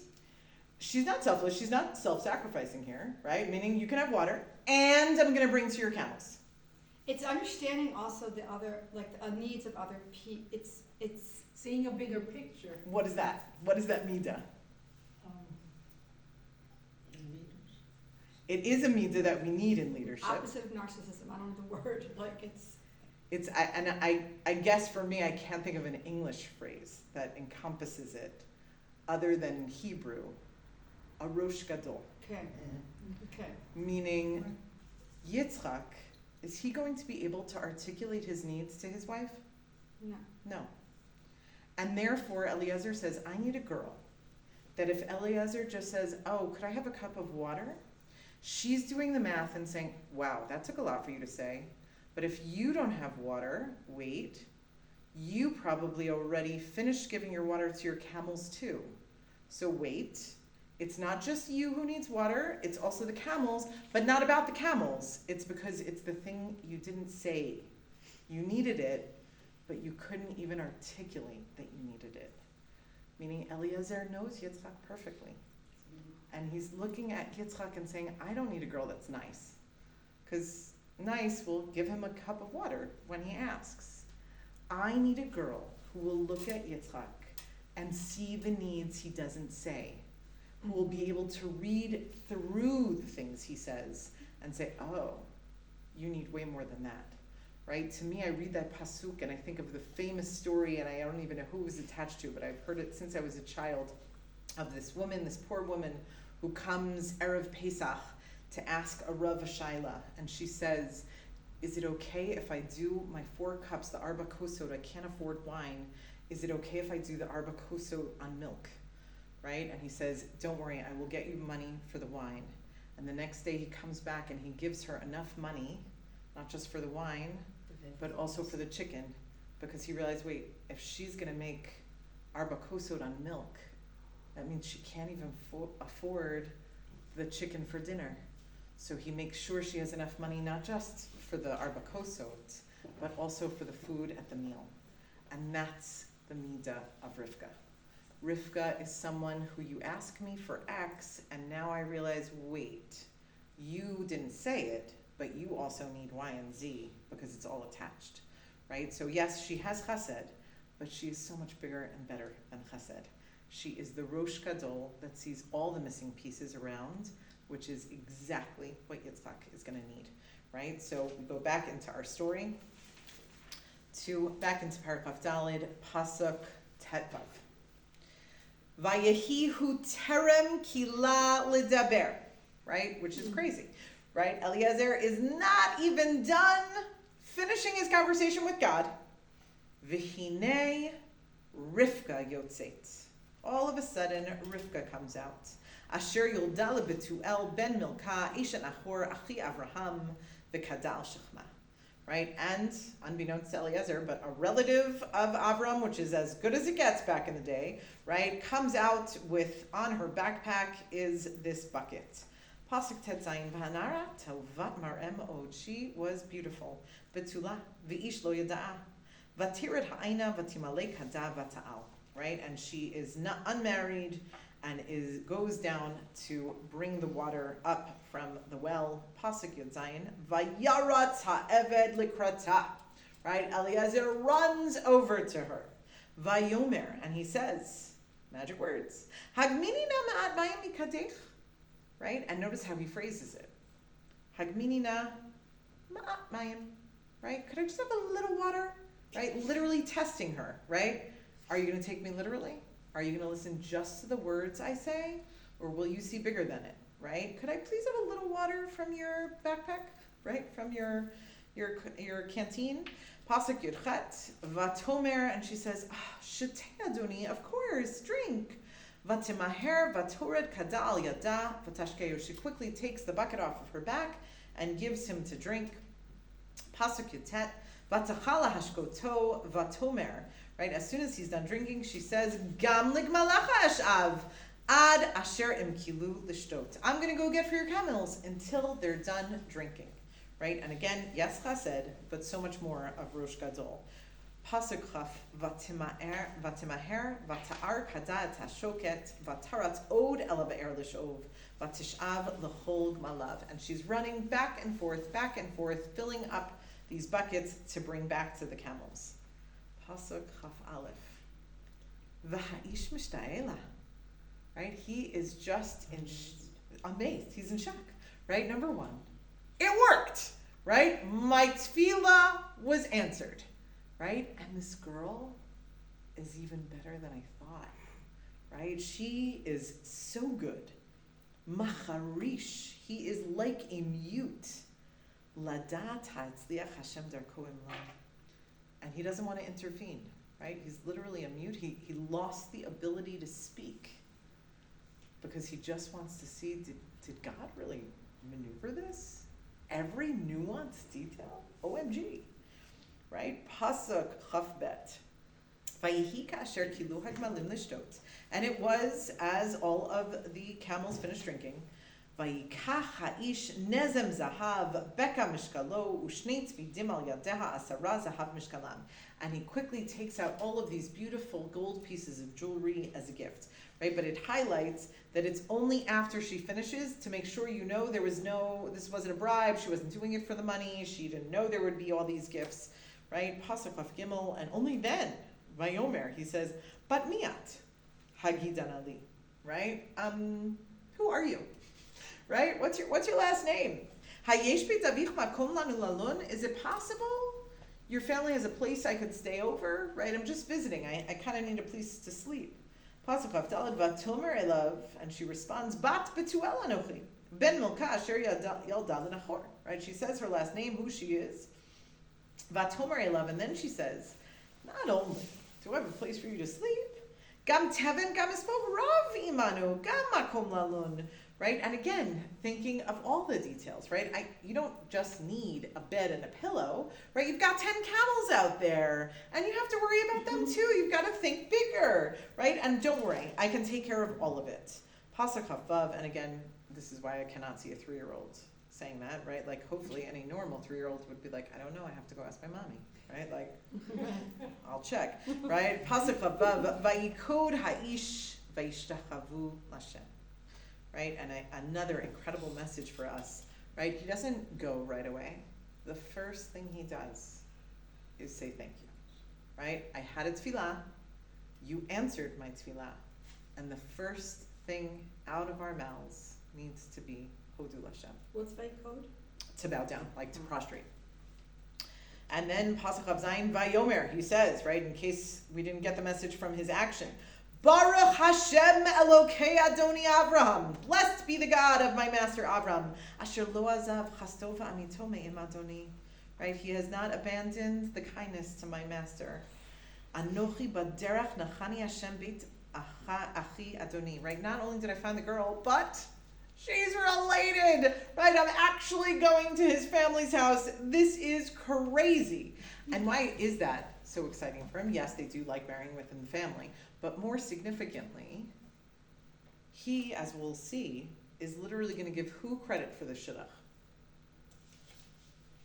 She's not selfless, she's not self-sacrificing here, right? Meaning you can have water, and I'm gonna bring to your camels. It's understanding also the other, like the needs of other it's Seeing a bigger picture. What is that? What is that midah? Um, It is a midah that we need in leadership. opposite of narcissism. I don't know the word. Like I guess for me, I can't think of an English phrase that encompasses it, other than Hebrew, a rosh gadol, okay, okay. meaning Yitzchak, is he going to be able to articulate his needs to his wife? No. No. And therefore, Eliezer says, I need a girl. That if Eliezer just says, oh, could I have a cup of water? She's doing the math and saying, wow, that took a lot for you to say. But if you don't have water, wait, you probably already finished giving your water to your camels too. So wait, it's not just you who needs water, it's also the camels, but not about the camels. It's because it's the thing you didn't say. You needed it, but you couldn't even articulate that you needed it. Meaning Eliezer knows Yitzchak perfectly. And he's looking at Yitzchak and saying, I don't need a girl that's nice. Because nice will give him a cup of water when he asks. I need a girl who will look at Yitzchak and see the needs he doesn't say. Who will be able to read through the things he says and say, oh, you need way more than that. Right? To me, I read that pasuk and I think of the famous story, and I don't even know who it was attached to, but I've heard it since I was a child, of this woman, this poor woman, who comes Erev Pesach to ask a Rav a Shaila, and she says, is it okay if I do my 4 cups, the arba kosot, I can't afford wine, is it okay if I do the arba kosot on milk? Right? And he says, don't worry, I will get you money for the wine. And the next day he comes back and he gives her enough money, not just for the wine, but also for the chicken, because he realized, wait, if she's gonna make arba kosot on milk, that means she can't even afford the chicken for dinner. So he makes sure she has enough money, not just for the arba kosot, but also for the food at the meal. And that's the midah of Rivka. Rivka is someone who you ask me for X, and now I realize, wait, you didn't say it, but you also need Y and Z, because it's all attached, right? So yes, she has chesed, but she is so much bigger and better than chesed. She is the rosh gadol that sees all the missing pieces around, which is exactly what Yitzchak is going to need, right? So we go back into our story, back into Paragraph Dalid, Pasuk Tetvav. Vayehihu terem kila ledaber, right? Which is crazy, right? Eliezer is not even done finishing his conversation with God. V'hinei Rivka yotzet. All of a sudden, Rivka comes out. Asher yolda leBetuel ben Milka Eshet Nahor Achi Avraham v'Kadal Shechma. Right? And unbeknownst to Eliezer, but a relative of Avram, which is as good as it gets back in the day, right, comes out with, on her backpack is this bucket. Pasuk Tetzayin v'hanara tovat mar'em od. She was beautiful. Betula v'ish lo yada'a. Vatiret ha'aina v'timalek hada v'ta'al. Right? And she is not unmarried and goes down to bring the water up from the well. Pasuk Yud Zayin, Vayaratz ha'eved likrata. Right? Eliezer runs over to her. Vayomer, and he says, magic words, Hagmini na ma'at mayim mikadech. Right? And notice how he phrases it. Hagmini na ma'at mayim. Right? Could I just have a little water? Right? Literally testing her. Right? Are you going to take me literally? Are you going to listen just to the words I say? Or will you see bigger than it, right? Could I please have a little water from your backpack? right, from your canteen. Pasuk Yud Chet, Vatomer, and she says, Shetei Adoni, of course, drink. Vatimaher, Vatored Kadal Yada, Vatashkeu. She quickly takes the bucket off of her back and gives him to drink. Pasuk Yud Tet, Vatachala Hashkoto, Vatomer. Right, as soon as he's done drinking, she says, Gam Ligmalacha Ashav, Ad Asher Imkilu Lishtot. I'm going to go get for your camels until they're done drinking. Right, and again, yes, chesed, but so much more of Rosh Gadol. Pasuk Chaf, Vatimaher, Vata'ar Kada et Hashoket, Vatarat Od Ela Be'er Lishov, Vatishav L'chol Malav. And she's running back and forth, filling up these buckets to bring back to the camels. Pasuk Chaf Aleph, V'ha'ish mishta'ela. Right, he is just amazed. He's in shock. Right, number one. It worked, right? My tefillah was answered, right? And this girl is even better than I thought, right? She is so good. Macharish, he is like a mute. Ladat ha'atzliach Hashem darko imla. And he doesn't want to intervene, right? He's literally a mute. He lost the ability to speak because he just wants to see, did God really maneuver this? Every nuanced detail, OMG, right? Pasuk Chaf Bet, Vayihi kasher kilu hagmalim lishtot, and it was as all of the camels finished drinking. Vayikach ha'ish nezem zahav beka mishkalo u'shnei tzvidim al yadeha asara zahav mishkalam, and he quickly takes out all of these beautiful gold pieces of jewelry as a gift. Right, but it highlights that it's only after she finishes to make sure you know this wasn't a bribe, she wasn't doing it for the money, she didn't know there would be all these gifts, right? Pasuk Chaf Gimel, and only then, Vayomer, he says, Bat miat, Hagidan Ali, right? Who are you? Right? What's your last name? Hayesh beit avich makom lanu lalun? Is it possible your family has a place I could stay over? Right? I'm just visiting. I kind of need a place to sleep. Pasuk Avdalad Vatomer Elav, and she responds, Bat Betuel Anochi, Ben Milka Asher Yalda L'Nachor. Right? She says her last name, who she is. Vatomer Elav, and then she says, not only do I have a place for you to sleep, Gam Tevin Gam Espo Rav Imanu, Gam Makom Lalun. Right? And again, thinking of all the details, right? You don't just need a bed and a pillow, right? You've got 10 camels out there, and you have to worry about them too. You've got to think bigger, right? And don't worry, I can take care of all of it. Pasuk Havav, and again, this is why I cannot see a 3-year-old saying that, right? Like, hopefully any normal 3-year-old would be like, I don't know, I have to go ask my mommy, right? Like, I'll check, right? Pasuk Havav, Vayikod ha'ish vayishtachavu Lashem. Right, and another incredible message for us, right? He doesn't go right away. The first thing he does is say thank you, right? I had a tefillah, you answered my tefillah, and the first thing out of our mouths needs to be Hodu Lashem. What's fake code? To bow down, like to prostrate. And then Pasuk Av Zayin Vayomer, he says, right, in case we didn't get the message from his action, Baruch Hashem Elokei Adoni Avraham. Blessed be the God of my master Avraham. Asher lo azav chastova amito me'im Adoni. Right? He has not abandoned the kindness to my master. Anochi baderach nachani Hashem beit achi Adoni. Right? Not only did I find the girl, but she's related. Right? I'm actually going to his family's house. This is crazy. And why is that so exciting for him? Yes, they do like marrying within the family. But more significantly, he, as we'll see, is literally going to give who credit for the shidduch?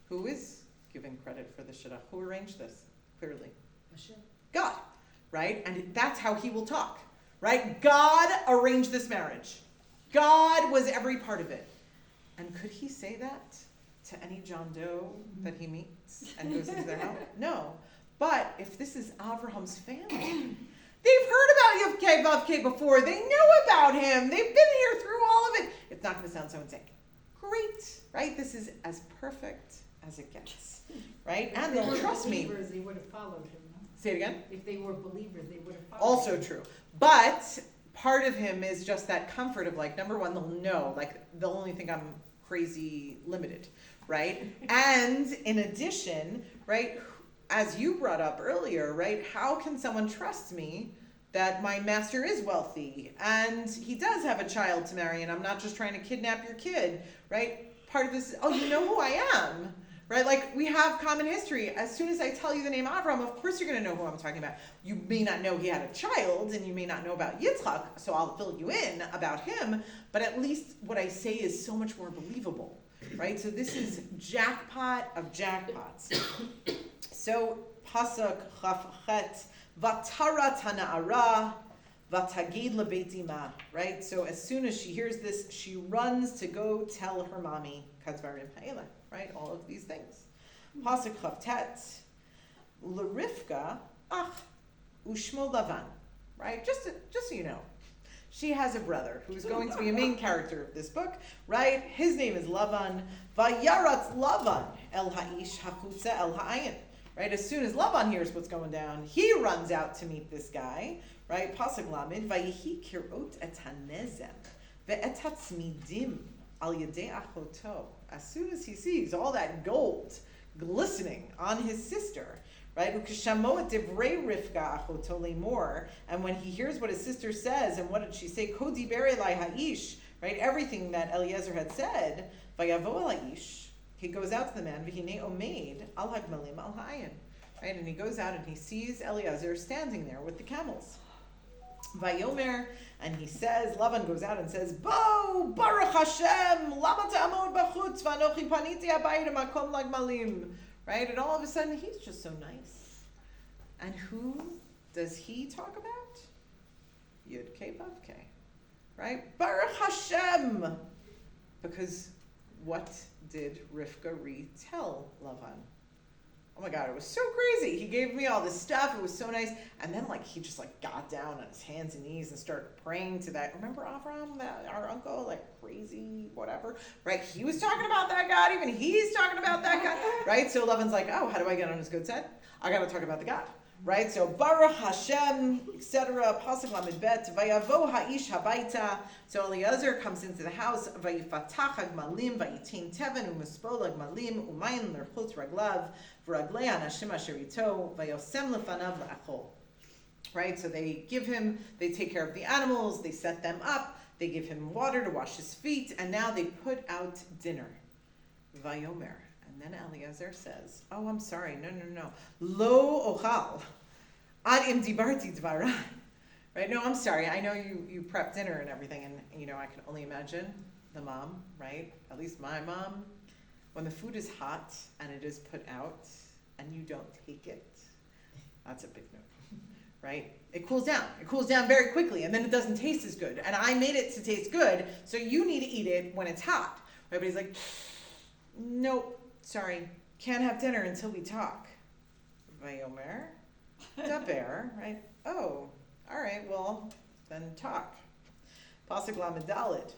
Who is giving credit for the shidduch? Who arranged this? Clearly. Hashem. God, right? And that's how he will talk, right? God arranged this marriage. God was every part of it. And could he say that to any John Doe that he meets and goes into their house? No. But if this is Abraham's family, they've heard about Yavkei Vavkei before. They know about him. They've been here through all of it. It's not going to sound so insane. Great, right? This is as perfect as it gets, right? And they'll trust me. Believers, they would have followed him. No? Say it again. If they were believers, they would have followed Also him. true. But part of him is just that comfort of like, number one, they'll know, like, they'll only think I'm crazy limited, right? And in addition, right, as you brought up earlier, right, how can someone trust me that my master is wealthy and he does have a child to marry and I'm not just trying to kidnap your kid, right? Part of this is, oh, you know who I am, right? Like, we have common history. As soon as I tell you the name Avram, of course you're going to know who I'm talking about. You may not know he had a child, and you may not know about Yitzchak, so I'll fill you in about him, but at least what I say is so much more believable, right? So this is jackpot of jackpots. So, Pasuk Chaf-chet, Vatara Tana'ara, Vatagid lebeit ima, right? So as soon as she hears this, she runs to go tell her mommy, Kadvarim ha'ela, right? All of these things. Pasuk Chavtet, L'Rivka, Ushmo Lavan, right? Just so you know, she has a brother who's going to be a main character of this book, right? His name is Lavan. Vayaratz Lavan el ha'ish hachutza el ha'ayin. Right, as soon as Lavan hears what's going down, he runs out to meet this guy. Right, Pasuk Lamed, Vayihi kirot et hanezem ve'et hatzmidim al yedei achoto. As soon as he sees all that gold glistening on his sister, right? Ukeshamo et divrei Rivka achoto lemor, and when he hears what his sister says, and what did she say? Kodi berei lai ha'ish, right? Everything that Eliezer had said. Vayavo el ha'ish. He goes out to the man, v'hinei omeid al hagmalim al ha'ayin, right? And he goes out and he sees Eliezer standing there with the camels. Vayomer, and he says, Lavan goes out and says, Bo, Baruch Hashem, lama ta'amod b'chutz, v'anochi paniti habayit makom lagmalim, right? And all of a sudden, he's just so nice. And who does he talk about? Yud Kei Vav Kei, right? Baruch Hashem, because what did Rivka retell Lavan? Oh my God, it was so crazy. He gave me all this stuff. It was so nice. And then he just got down on his hands and knees and started praying to that. Remember Avram, our uncle, crazy, whatever, right? He was talking about that God. Even he's talking about that God, right? So Lavan's like, oh, how do I get on his good side? I got to talk about the God. Right, so Baruch Hashem, etc. Pasuk Lamed Bet, Vayavo Ha'ish Habaita. So Eliezer comes into the house. Vayifatach Hagmalim, Vayitin Teven U'Mispo Hagmalim U'Mayin L'Rchutz Raglav V'Raglei Anashim Asher Ito Vayosem Lefanav La'achol. Right, so they take care of the animals, they set them up, they give him water to wash his feet, and now they put out dinner. Vayomer. And then Eliezer says, oh, I'm sorry, no. Lo ochal, ad im dibarti dvarai. Right, no, I'm sorry, I know you prep dinner and everything, and I can only imagine the mom, right? At least my mom, when the food is hot and it is put out and you don't take it, that's a big no, right? It cools down very quickly, and then it doesn't taste as good. And I made it to taste good, so you need to eat it when it's hot. Right, but he's like, nope. Sorry, can't have dinner until we talk. Vayomer, daber, right? Oh, all right, well, then talk. Pasuk Lamed Dalet,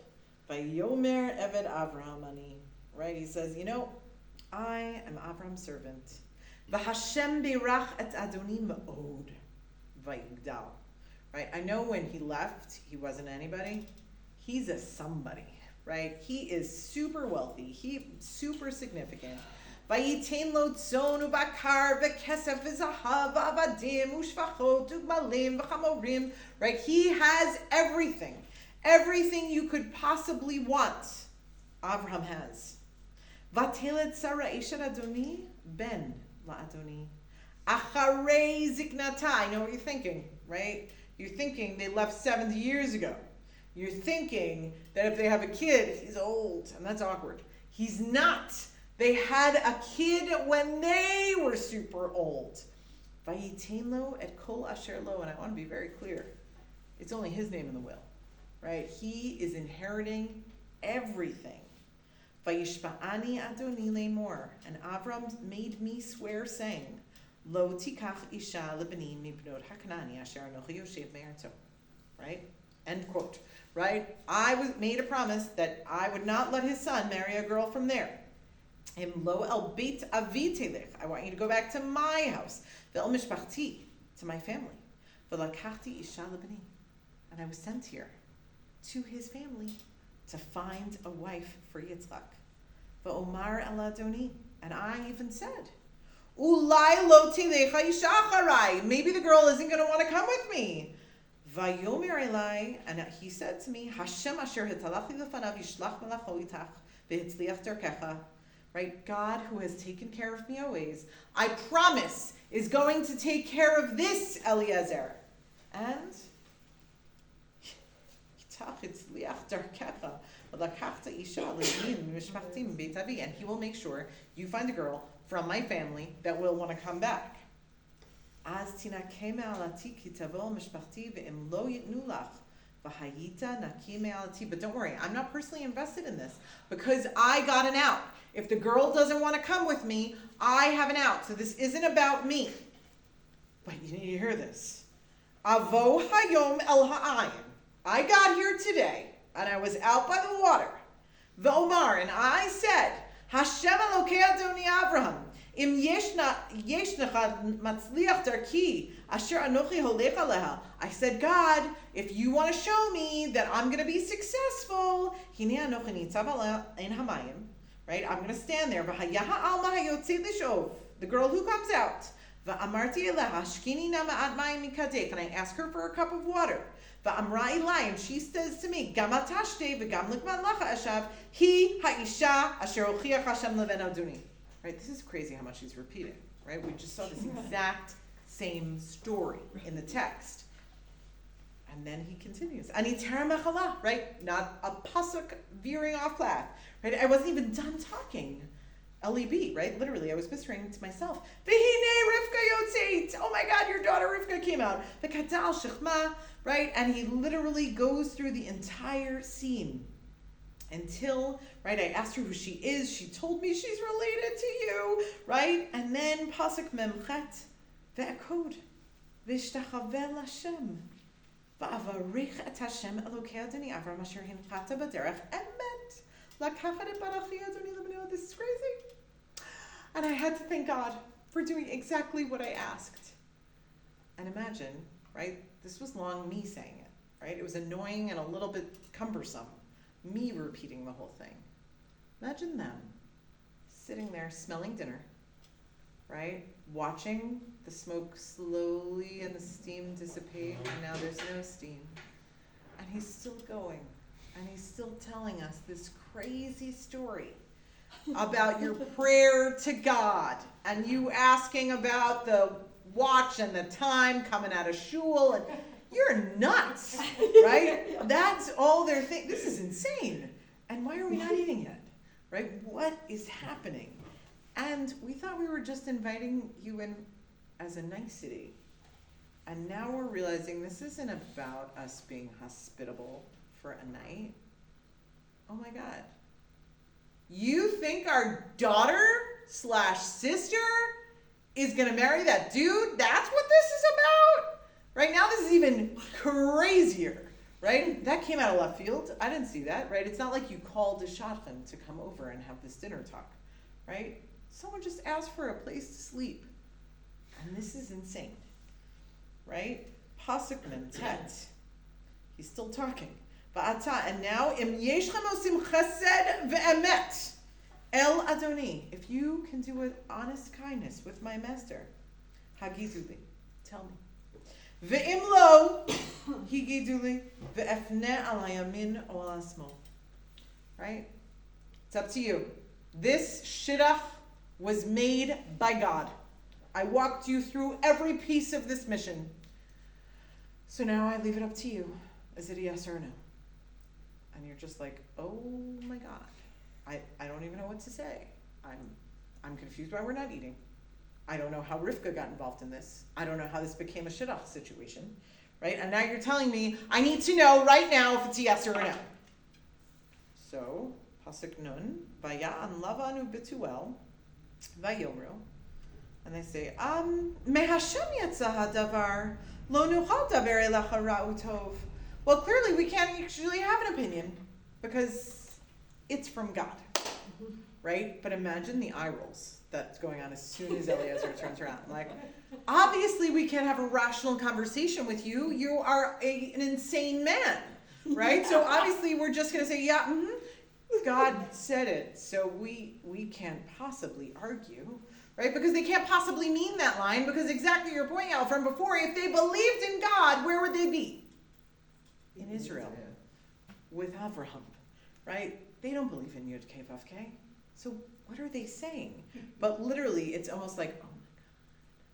Vayomer Eved Avraham ani, right? He says, I am Avram's servant. V'Hashem birach et Adoni me'od, vayigdal. Right? I know when he left, he wasn't anybody. He's a somebody. Right? He is super wealthy. He's super significant. Vayitain lo tzon ubakar v'kesef v'zahav v'avadim u'shvachot u'gmalim v'chamorim. Right? He has everything. Everything you could possibly want, Abraham has. Vateled Sarah eshet Adoni ben la'Adoni. Acharei ziknata. I know what you're thinking, right? You're thinking they left 70 years ago. You're thinking that if they have a kid, he's old, and that's awkward. He's not. They had a kid when they were super old. Vayitain lo et kol asher lo, and I want to be very clear. It's only his name in the will, right? He is inheriting everything. Vayishba'ani Adoni lemor, and Avram made me swear, saying, Lo tikach isha lebani mibnot hakanani asher anochi yoshev me'arto. Right? End quote. Right? I made a promise that I would not let his son marry a girl from there. Him lo el beit avi telech. I want you to go back to my house. Ve'el mishpachti, to my family. Ve'lakachti isha lebani. And I was sent here to his family to find a wife for Yitzchak. Va'omar el Adoni. And I even said, Ulai lo tilecha isha acharai. Maybe the girl isn't going to want to come with me. Vayomer elai. And he said to me, Hashem asher hitalachi lefanav yishlach malacho itach vehitzliach derkecha. Right? God, who has taken care of me always, I promise, is going to take care of this, Eliezer. And and he will make sure you find a girl from my family that will want to come back. But don't worry, I'm not personally invested in this because I got an out. If the girl doesn't want to come with me, I have an out. So this isn't about me. But you need to hear this. Avo hayom el ha'ayin. I got here today, and I was out by the water. V'omar, and I said, Hashem Elokei Adoni Avraham, im yeshnecha matzliach darki, asher anochi holech aleha. I said, God, if you want to show me that I'm going to be successful, hine anochi nitzav ein hamayim. Right? I'm going to stand there. The girl who comes out. And I ask her for a cup of water. And she says to me, right? This is crazy how much he's repeating. Right? We just saw this exact same story in the text. And then he continues. Right? Not a pasuk veering off path. Right? I wasn't even done talking. L-E-B, right? Literally, I was whispering to myself, V'hinei Rivka yotzeit. Oh my God, your daughter Rivka came out. V'katal shechma, right? And he literally goes through the entire scene until, right, I asked her who she is. She told me she's related to you, right? And then pasuk memchet, ve'akod, v'ishtachavel Hashem, v'avarich et Hashem Elokei Adoni Avram asher hinchata b'derech emet. This is crazy. And I had to thank God for doing exactly what I asked. And imagine, right? This was long me saying it, right? It was annoying and a little bit cumbersome. Me repeating the whole thing. Imagine them sitting there smelling dinner, right? Watching the smoke slowly and the steam dissipate, and now there's no steam. And he's still going. And he's still telling us this crazy story about your prayer to God and you asking about the watch and the time coming out of shul, and you're nuts, right? That's all they're thinking. This is insane. And why are we not eating yet, right? What is happening? And we thought we were just inviting you in as a nicety. And now we're realizing this isn't about us being hospitable for a night. Oh my God. You think our daughter/sister is going to marry that dude? That's what this is about? Right now, this is even crazier, right? That came out of left field. I didn't see that, right? It's not like you called a shadchan to come over and have this dinner talk, right? Someone just asked for a place to sleep. And this is insane, right? Pasuk Memtet. He's still talking. And now, im yeshchem osim chesed ve'emet el Adoni. If you can do an honest kindness with my master, hagidu li, tell me. Ve'im lo, higidu li, ve'efne al hayamin o al hasmol. Right? It's up to you. This shidduch was made by God. I walked you through every piece of this mission. So now I leave it up to you. Is it a yes or a no? And you're just like, oh my God, I don't even know what to say. I'm confused why we're not eating. I don't know how Rivka got involved in this. I don't know how this became a shidduch situation, right? And now you're telling me I need to know right now if it's a yes or a no. So, pasuk nun, vaya'an Lavan u'Betuel, vayomru, and they say, me Hashem yatza hadavar, lo nuchal daber elecha ra'u tov. Well, clearly we can't actually have an opinion because it's from God, right? But imagine the eye rolls that's going on as soon as Eliezer turns around. Like, obviously we can't have a rational conversation with you. You are an insane man, right? So obviously we're just going to say, yeah, God said it, so we can't possibly argue, right? Because they can't possibly mean that line, because exactly your point out from before, if they believed in God, where would they be? In Israel, with Avraham, right? They don't believe in Yud Kei Vav Kei, so what are they saying? But literally, it's almost like, oh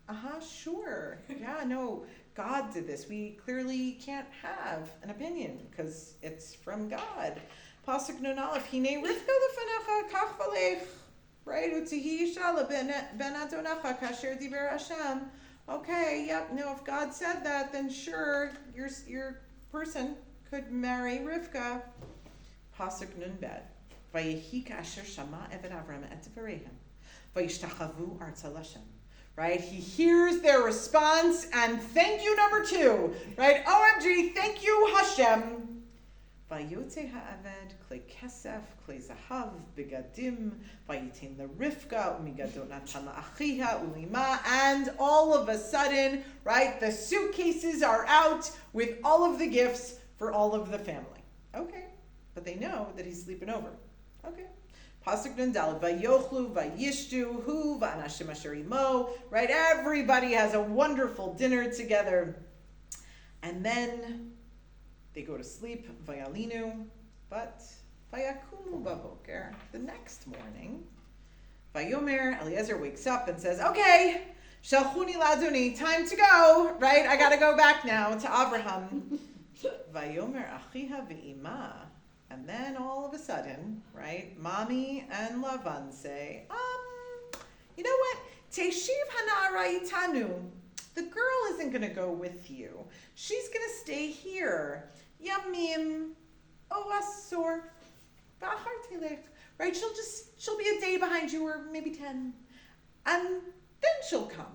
my God, sure, yeah, no, God did this. We clearly can't have an opinion because it's from God. Pasuk Nun Aleph, Hine Rivka lefanecha kach v'lech, right? Utzihi isha leben adonecha kasher diber Hashem. Okay, yep, no, if God said that, then sure, your person could marry Rivka. Pasuk Nun Bet, Vayehi kasher shama eved Avram et dvarehem, vayishtachavu artza l'Hashem. Right? He hears their response, and thank you, number 2. Right? OMG, thank you, Hashem. Vayotze ha'aved, klei kesef, klei zahav, begadim, vayitin l'rivka, umigadot natan la'achiha, ulima, and all of a sudden, right, the suitcases are out with all of the gifts for all of the family. Okay, but they know that he's sleeping over. Okay. Pasuk Nun Daled, Vayochlu, Vayishtu, Hu, Va'anashim Asher Imo, right? Everybody has a wonderful dinner together. And then they go to sleep, Vayalinu, but Vayakumu Baboker, the next morning, Vayomer, Eliezer wakes up and says, okay, Shalchuni Laduni, time to go, right? I gotta go back now to Abraham. Vayomer Achiha V'ima. And then all of a sudden, right, Mommy and Lavan say, you know what? Teshiv hanara itanu. The girl isn't going to go with you. She's going to stay here. Yamim, asur, v'achar telech. Right? She'll be a day behind you, or maybe 10. And then she'll come.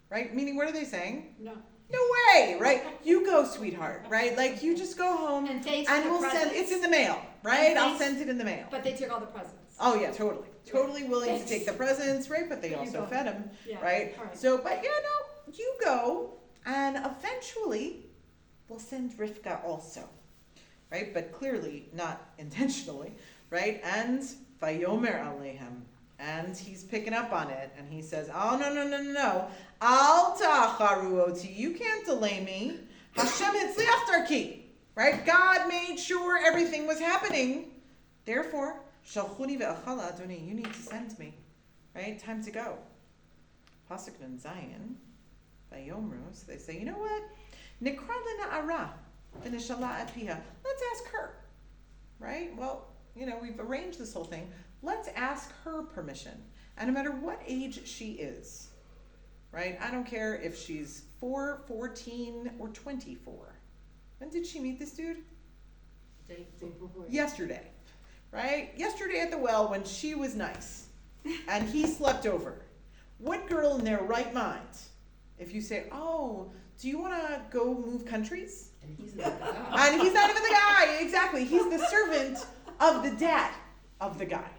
Right? Meaning, what are they saying? No way, right? You go, sweetheart, right? Like, you just go home, And thanks and for the we'll send, presents. it's in the mail, right? And I'll thanks- send it in the mail. But they took all the presents. Oh yeah, totally. Totally willing Thanks. to take the presents, right? But they There you also go. fed him, Yeah, right? all right. So, but yeah, no, you go, and eventually we'll send Rivka also, right? But clearly not intentionally, right? And Vayomer Alehem, and he's picking up on it, and he says, oh, no. Al ta'acharu oti, you can't delay me. Hashem hitzliach darki, right? God made sure everything was happening. Therefore, shalchuni ve'achala adoni, you need to send me, right? Time to go. Pasuk Nun Zayin, Vayomru, so they say, you know what? Nikra lena'ara, v'nishala et piha. Let's ask her, right? Well, we've arranged this whole thing. Let's ask her permission. And no matter what age she is, right? I don't care if she's 4, 14, or 24. When did she meet this dude? Day before. Yesterday, right? Yesterday at the well when she was nice and he slept over. What girl in their right mind, if you say, oh, do you want to go move countries? And he's not the guy. And he's not even the guy, exactly. He's the servant of the dad of the guy,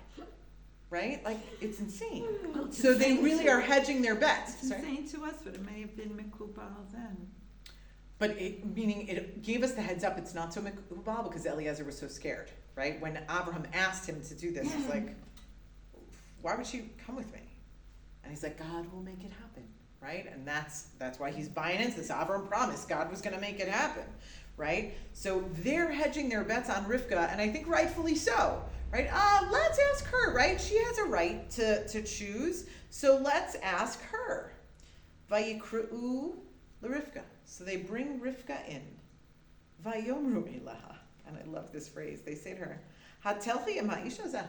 right? Like, it's insane. Well, it's So they insane really to- are hedging their bets. It's Sorry? insane to us, but it may have been Mikubal then. But meaning it gave us the heads up, it's not so mikubal because Eliezer was so scared, right? When Abraham asked him to do this, he's like, why would she come with me? And he's like, God will make it happen, right? And that's why he's buying into this. Abraham promised God was going to make it happen, right? So they're hedging their bets on Rivka, and I think rightfully so, right? Let's ask her, right? She has a right to choose, so let's ask her. Vayikru'u l'Rivka. So they bring Rivka in. Vayomru elaha. And I love this phrase. They say to her, Hatelchi em ha'isha zeh.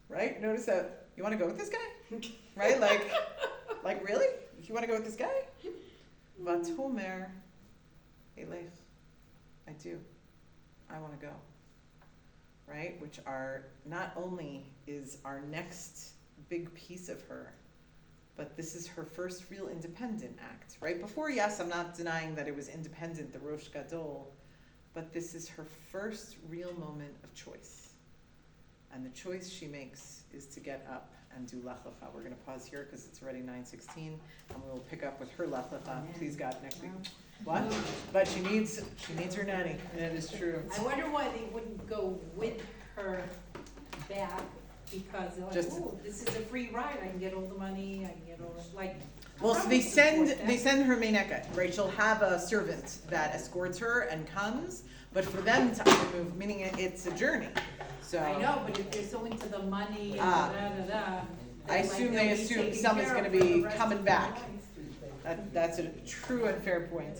Right? Notice that. You want to go with this guy? Right? Like really? You want to go with this guy? Vatomer elech. I do. I want to go. Right? Which are not only is our next big piece of her, but this is her first real independent act, right? Before, yes, I'm not denying that it was independent, the Rosh Gadol, but this is her first real moment of choice. And the choice she makes is to get up and do Lech Lecha. We're going to pause here because it's already 9:16, and we will pick up with her Lech Lecha, please God, next week. What? But she needs her nanny, and it is true. I wonder why they wouldn't go with her back because they're like, Just- oh, this is a free ride, I can get all the money, I can get all, like. I Well, so probably they send, support they that. send her Meineka, right? She'll have a servant that escorts her and comes, but for them to either move, meaning it's a journey, so. I know, but if they're so into the money and Ah. da-da-da-da. I they're like, assume they they'll be assume taken someone's care gonna of for the be rest coming of their back. lives. That's a true and fair point.